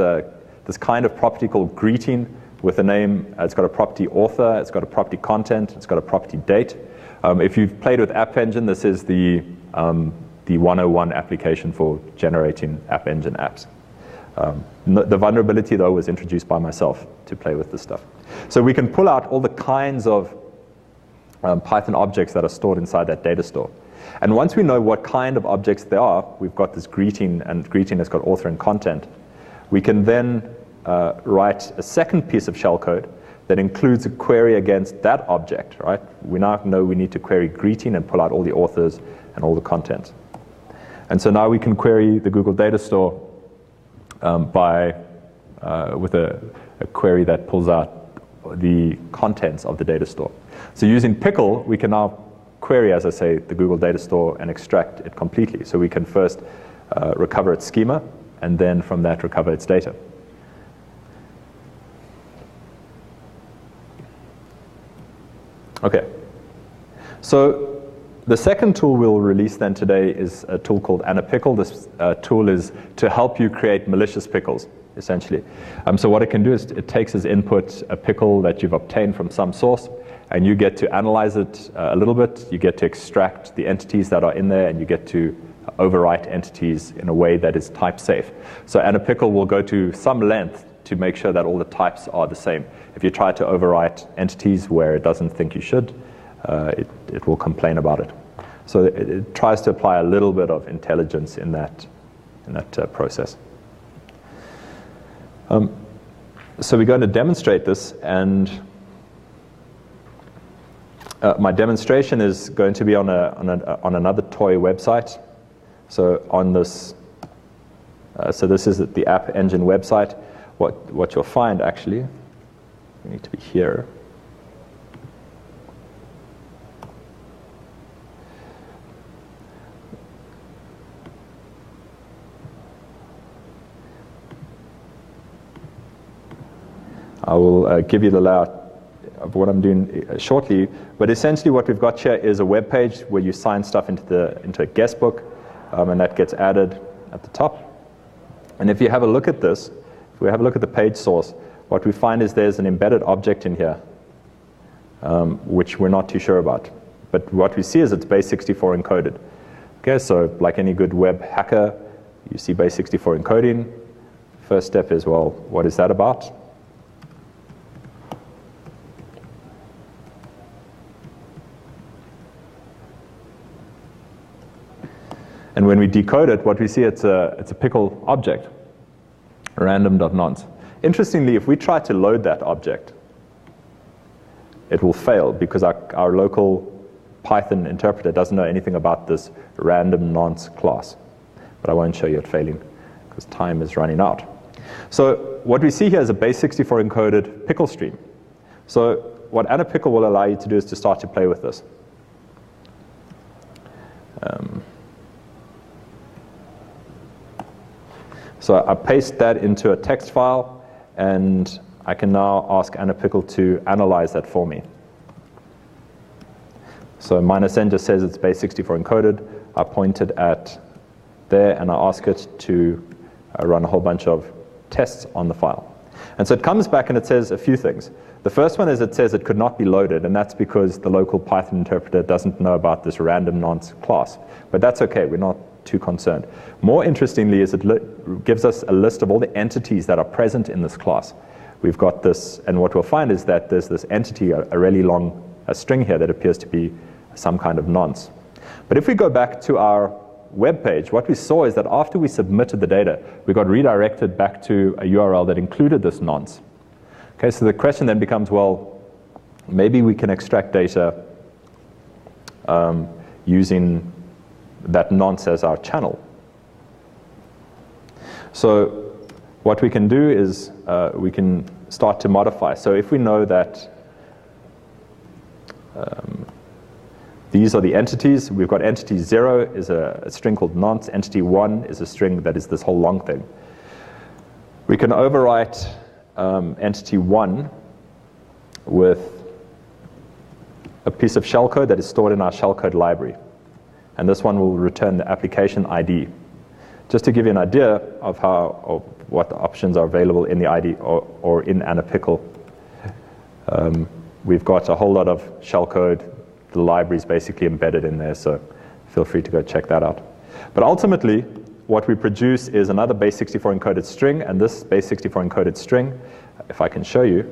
kind of property called greeting with a name. It's got a property author, it's got a property content, it's got a property date. If you've played with App Engine, this is the 101 application for generating App Engine apps. The vulnerability, though, was introduced by myself to play with this stuff. So we can pull out all the kinds of Python objects that are stored inside that data store. And once we know what kind of objects they are, we've got this greeting, and greeting has got author and content. We can then write a second piece of shellcode that includes a query against that object, right? We now know we need to query greeting and pull out all the authors and all the content. And so now we can query the Google data store with a query that pulls out the contents of the data store. So using Pickle, we can now query, as I say, the Google data store and extract it completely. So we can first recover its schema, and then from that recover its data. Okay. So the second tool we'll release then today is a tool called AnnaPickle. This tool is to help you create malicious pickles, essentially. So what it can do is it takes as input a pickle that you've obtained from some source, and you get to analyze it a little bit. You get to extract the entities that are in there, and you get to overwrite entities in a way that is type safe. So Pickle will go to some length to make sure that all the types are the same. If you try to overwrite entities where it doesn't think you should, it will complain about it. So it tries to apply a little bit of intelligence in that process. So we're going to demonstrate this, and my demonstration is going to be on another toy website. So on this, so this is the App Engine website. What you'll find, actually, we need to be here. I will give you the layout of what I'm doing shortly, but essentially what we've got here is a web page where you sign stuff into a guest book, and that gets added at the top. And if you have a look at this, if we have a look at the page source, what we find is there's an embedded object in here, which we're not too sure about. But what we see is it's base64 encoded. Okay, so like any good web hacker, you see base64 encoding. First step is, well, what is that about? And when we decode it, what we see, it's a pickle object, random.nonce. Interestingly, if we try to load that object, it will fail because our local Python interpreter doesn't know anything about this random nonce class. But I won't show you it failing because time is running out. So what we see here is a base64 encoded pickle stream. So what Pickle will allow you to do is to start to play with this. So I paste that into a text file, and I can now ask Pickle to analyze that for me. So -n just says it's base64 encoded. I point it at there, and I ask it to run a whole bunch of tests on the file. And so it comes back and it says a few things. The first one is it says it could not be loaded, and that's because the local Python interpreter doesn't know about this random nonce class. But that's okay, we're not too concerned. More interestingly is it gives us a list of all the entities that are present in this class. We've got this, and what we'll find is that there's this entity, a really long string here that appears to be some kind of nonce. But if we go back to our web page, what we saw is that after we submitted the data, we got redirected back to a URL that included this nonce. Okay, so the question then becomes, well, maybe we can extract data using that nonce as our channel. So what we can do is we can start to modify. So if we know that these are the entities, we've got entity 0 is a string called nonce, entity 1 is a string that is this whole long thing. We can overwrite entity 1 with a piece of shellcode that is stored in our shellcode library. And this one will return the application ID. Just to give you an idea of what the options are available in the ID or in Pickle, we've got a whole lot of shellcode. The library is basically embedded in there, so feel free to go check that out. But ultimately, what we produce is another base64 encoded string, and this base64 encoded string, if I can show you,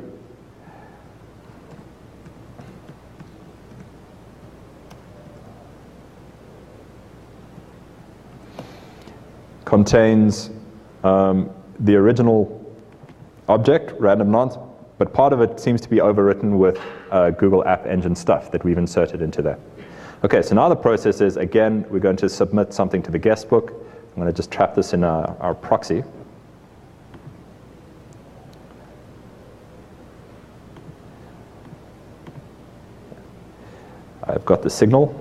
contains the original object, random nonce, but part of it seems to be overwritten with Google App Engine stuff that we've inserted into there. Okay, so now the process is, again, we're going to submit something to the guest book. I'm going to just trap this in our proxy. I've got the signal.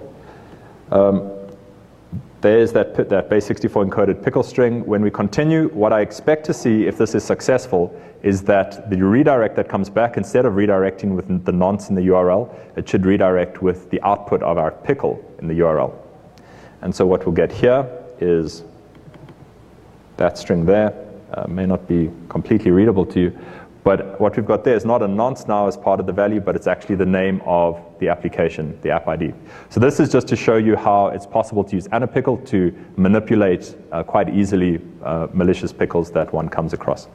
There's that base64 encoded pickle string. When we continue, what I expect to see, if this is successful, is that the redirect that comes back, instead of redirecting with the nonce in the URL, it should redirect with the output of our pickle in the URL. And so what we'll get here is that string there. May not be completely readable to you, But what we've got there is not a nonce now as part of the value, but it's actually the name of the application, the app ID. So this is just to show you how it's possible to use anapickle to manipulate quite easily malicious pickles that one comes across.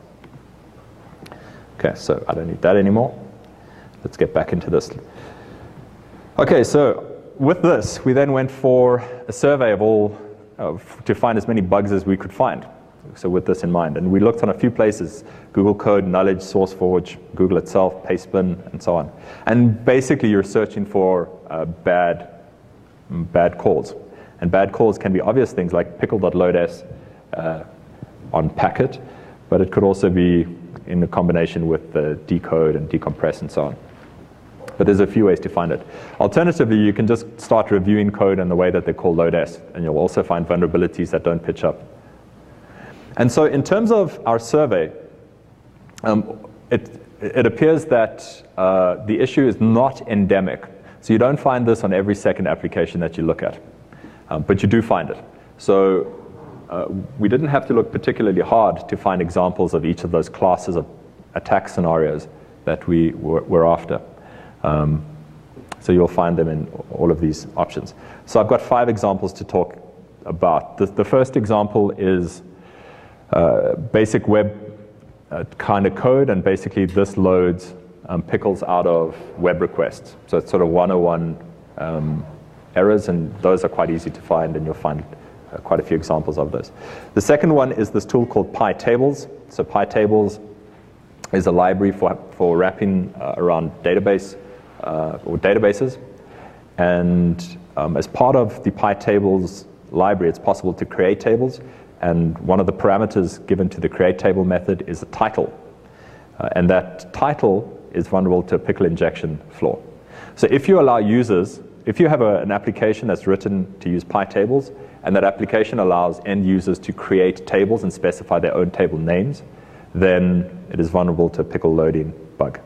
Okay, so I don't need that anymore. Let's get back into this. Okay, so with this, we then went for a survey of all, to find as many bugs as we could find. So with this in mind, and we looked on a few places: Google Code, Knowledge, SourceForge, Google itself, Pastebin, and so on. And basically, you're searching for bad calls. And bad calls can be obvious things like pickle.loads on packet, but it could also be in a combination with the decode and decompress and so on. But there's a few ways to find it. Alternatively, you can just start reviewing code in the way that they call loads, and you'll also find vulnerabilities that don't pitch up. And so in terms of our survey, it appears that the issue is not endemic. So you don't find this on every second application that you look at, but you do find it. So we didn't have to look particularly hard to find examples of each of those classes of attack scenarios that we were after. So you'll find them in all of these options. So I've got 5 examples to talk about. The first example is basic web kind of code, and basically this loads pickles out of web requests. So it's sort of 101 errors, and those are quite easy to find, and you'll find quite a few examples of those. The second one is this tool called PyTables. So PyTables is a library for wrapping around database or databases, and as part of the PyTables library, it's possible to create tables. And one of the parameters given to the create table method is a title. And that title is vulnerable to a pickle injection flaw. So if you allow users, if you have an application that's written to use PyTables, and that application allows end users to create tables and specify their own table names, then it is vulnerable to a pickle loading bug.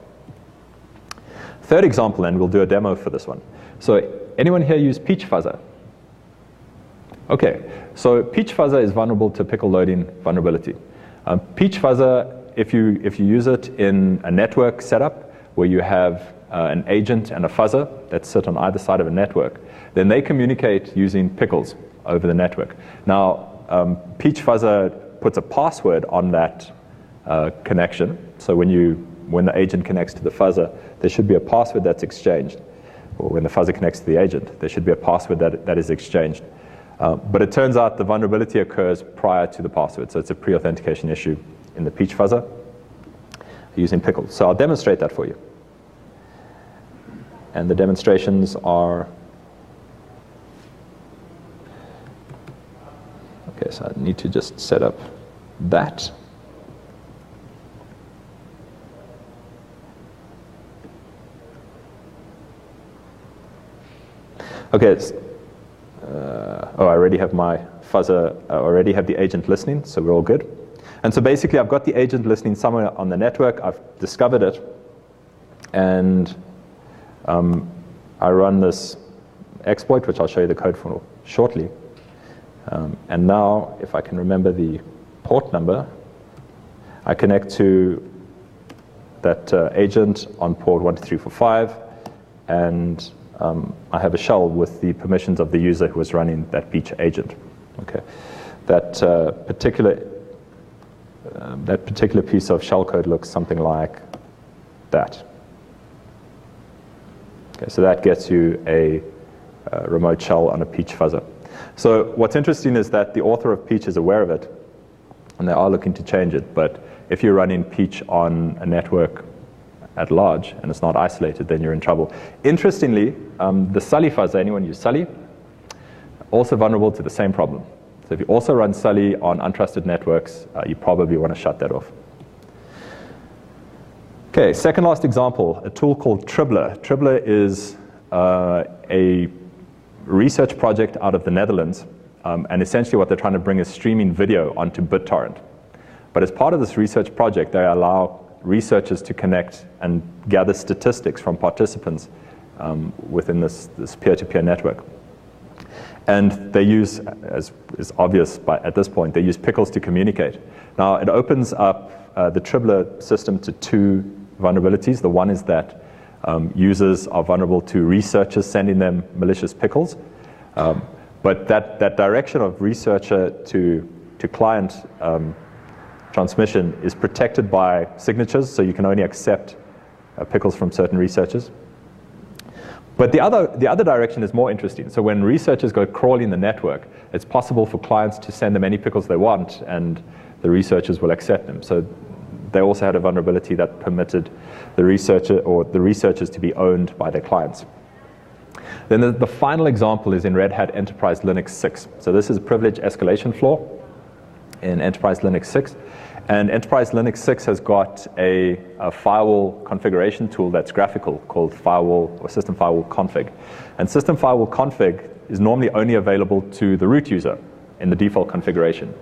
Third example, and we'll do a demo for this one. So anyone here use Peach Fuzzer? Okay, so Peach Fuzzer is vulnerable to pickle loading vulnerability. Peach Fuzzer, if you use it in a network setup where you have an agent and a fuzzer that sit on either side of a network, then they communicate using pickles over the network. Now, Peach Fuzzer puts a password on that connection. So when the agent connects to the fuzzer, there should be a password that's exchanged. Or when the fuzzer connects to the agent, there should be a password that is exchanged. But it turns out the vulnerability occurs prior to the password, so it's a pre-authentication issue in the Peach Fuzzer using Pickles. So I'll demonstrate that for you. And the demonstrations are... Okay, so I need to just set up that. Okay, I already have my fuzzer, I already have the agent listening, so we're all good. And so basically I've got the agent listening somewhere on the network, I've discovered it, and I run this exploit, which I'll show you the code for shortly. And now, if I can remember the port number, I connect to that agent on port 12345, and I have a shell with the permissions of the user who is running that Peach agent. Okay, that particular piece of shell code looks something like that. Okay, so that gets you a remote shell on a Peach fuzzer. So what's interesting is that the author of Peach is aware of it, and they are looking to change it. But if you're running Peach on a network at large and it's not isolated, then you're in trouble. Interestingly, the Sully fuzzer, anyone use Sully? Also vulnerable to the same problem. So if you also run Sully on untrusted networks, you probably want to shut that off. Okay, second last example, a tool called Tribbler. Tribbler is a research project out of the Netherlands, and essentially what they're trying to bring is streaming video onto BitTorrent. But as part of this research project, they allow researchers to connect and gather statistics from participants within this peer-to-peer network. And they use, as is obvious at this point, they use Pickles to communicate. Now, it opens up the Tribler system to two vulnerabilities. The one is that users are vulnerable to researchers sending them malicious Pickles. But that direction of researcher to client transmission is protected by signatures, so you can only accept Pickles from certain researchers. But the other direction is more interesting. So when researchers go crawling the network, it's possible for clients to send them any Pickles they want, and the researchers will accept them. So they also had a vulnerability that permitted the researcher or the researchers to be owned by their clients. Then the final example is in Red Hat Enterprise Linux 6. So this is a privilege escalation flaw in Enterprise Linux 6. And Enterprise Linux 6 has got a firewall configuration tool that's graphical called firewall or system firewall config. And system firewall config is normally only available to the root user in the default configuration.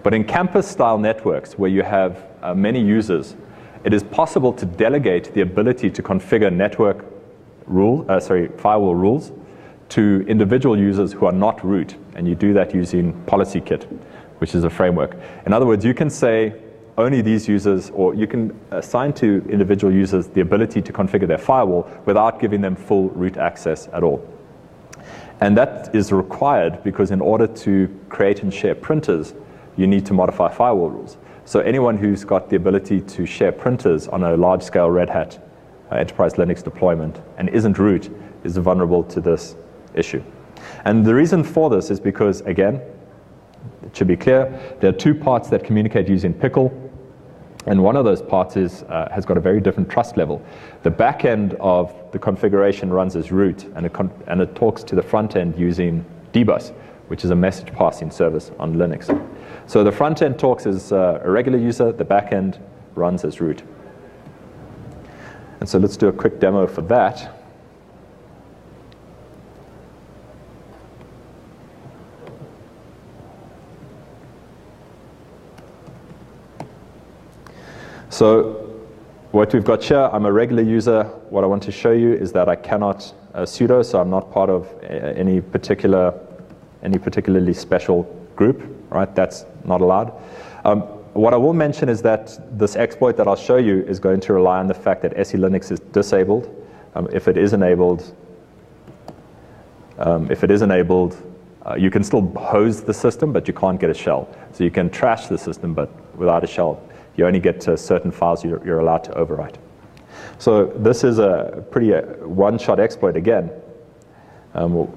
But in campus-style networks where you have many users, it is possible to delegate the ability to configure network firewall rules to individual users who are not root. And you do that using PolicyKit, which is a framework. In other words, you can say only these users, or you can assign to individual users the ability to configure their firewall without giving them full root access at all. And that is required because in order to create and share printers, you need to modify firewall rules. So anyone who's got the ability to share printers on a large-scale Red Hat Enterprise Linux deployment and isn't root is vulnerable to this issue. And the reason for this is because, again, it should be clear, there are two parts that communicate using Pickle, and one of those parts has got a very different trust level. The back end of the configuration runs as root, and it talks to the front end using dbus, which is a message passing service on Linux. So the front end talks as a regular user, the back end runs as root. And so let's do a quick demo for that. So what we've got here, I'm a regular user. What I want to show you is that I cannot sudo, so I'm not part of any particularly special group, right? That's not allowed. What I will mention is that this exploit that I'll show you is going to rely on the fact that SE Linux is disabled. If it is enabled, you can still hose the system, but you can't get a shell. So you can trash the system, but without a shell, you only get to certain files you're allowed to overwrite. So this is a pretty one-shot exploit again. Our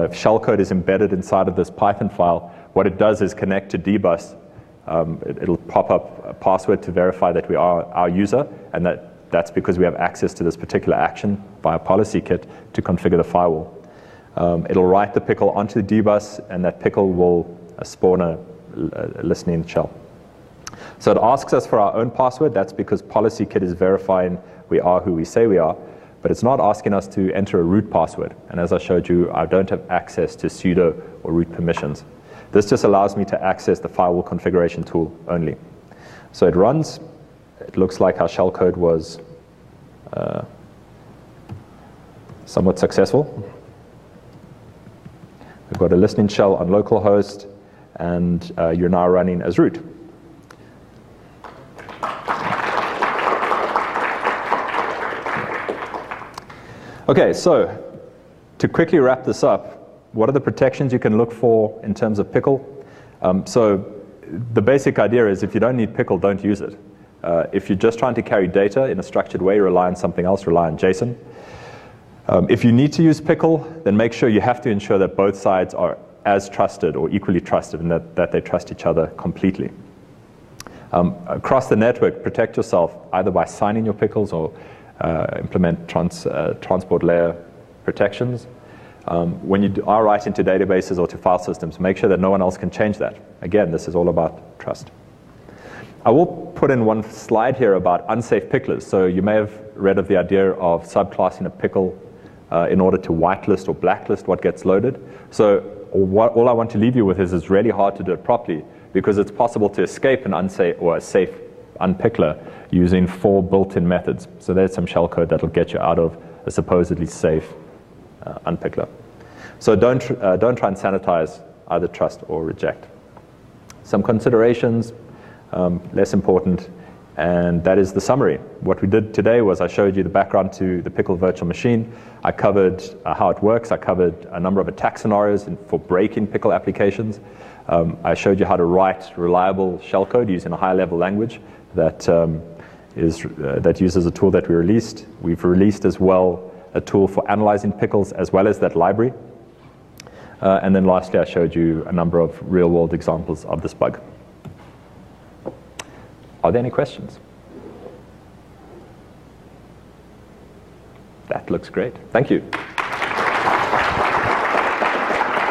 shellcode is embedded inside of this Python file. What it does is connect to dbus. It'll pop up a password to verify that we are our user, and that's because we have access to this particular action via PolicyKit to configure the firewall. It'll write the pickle onto the dbus, and that pickle will spawn a listening shell. So it asks us for our own password. That's because PolicyKit is verifying we are who we say we are. But it's not asking us to enter a root password. And as I showed you, I don't have access to sudo or root permissions. This just allows me to access the firewall configuration tool only. So it runs. It looks like our shellcode was somewhat successful. We've got a listening shell on localhost, and you're now running as root. Okay, so to quickly wrap this up, what are the protections you can look for in terms of Pickle? So the basic idea is if you don't need Pickle, don't use it. If you're just trying to carry data in a structured way, rely on something else, rely on JSON. If you need to use Pickle, then make sure you have to ensure that both sides are as trusted or equally trusted, and that they trust each other completely. Across the network, protect yourself either by signing your Pickles or implement transport layer protections. When you are writing to databases or to file systems, make sure that no one else can change that. Again, this is all about trust. I will put in one slide here about unsafe picklers. So you may have read of the idea of subclassing a pickle in order to whitelist or blacklist what gets loaded. So all I want to leave you with is it's really hard to do it properly, because it's possible to escape an unsafe or a safe unpickler using 4 built-in methods. So there's some shellcode that will get you out of a supposedly safe unpickler. So don't try and sanitize, either trust or reject. Some considerations, less important, and that is the summary. What we did today was I showed you the background to the Pickle virtual machine. I covered how it works. I covered a number of attack scenarios for breaking Pickle applications. I showed you how to write reliable shellcode using a high-level language that uses a tool that we released. We've released as well a tool for analyzing Pickles as well as that library. And then lastly, I showed you a number of real-world examples of this bug. Are there any questions? That looks great. Thank you.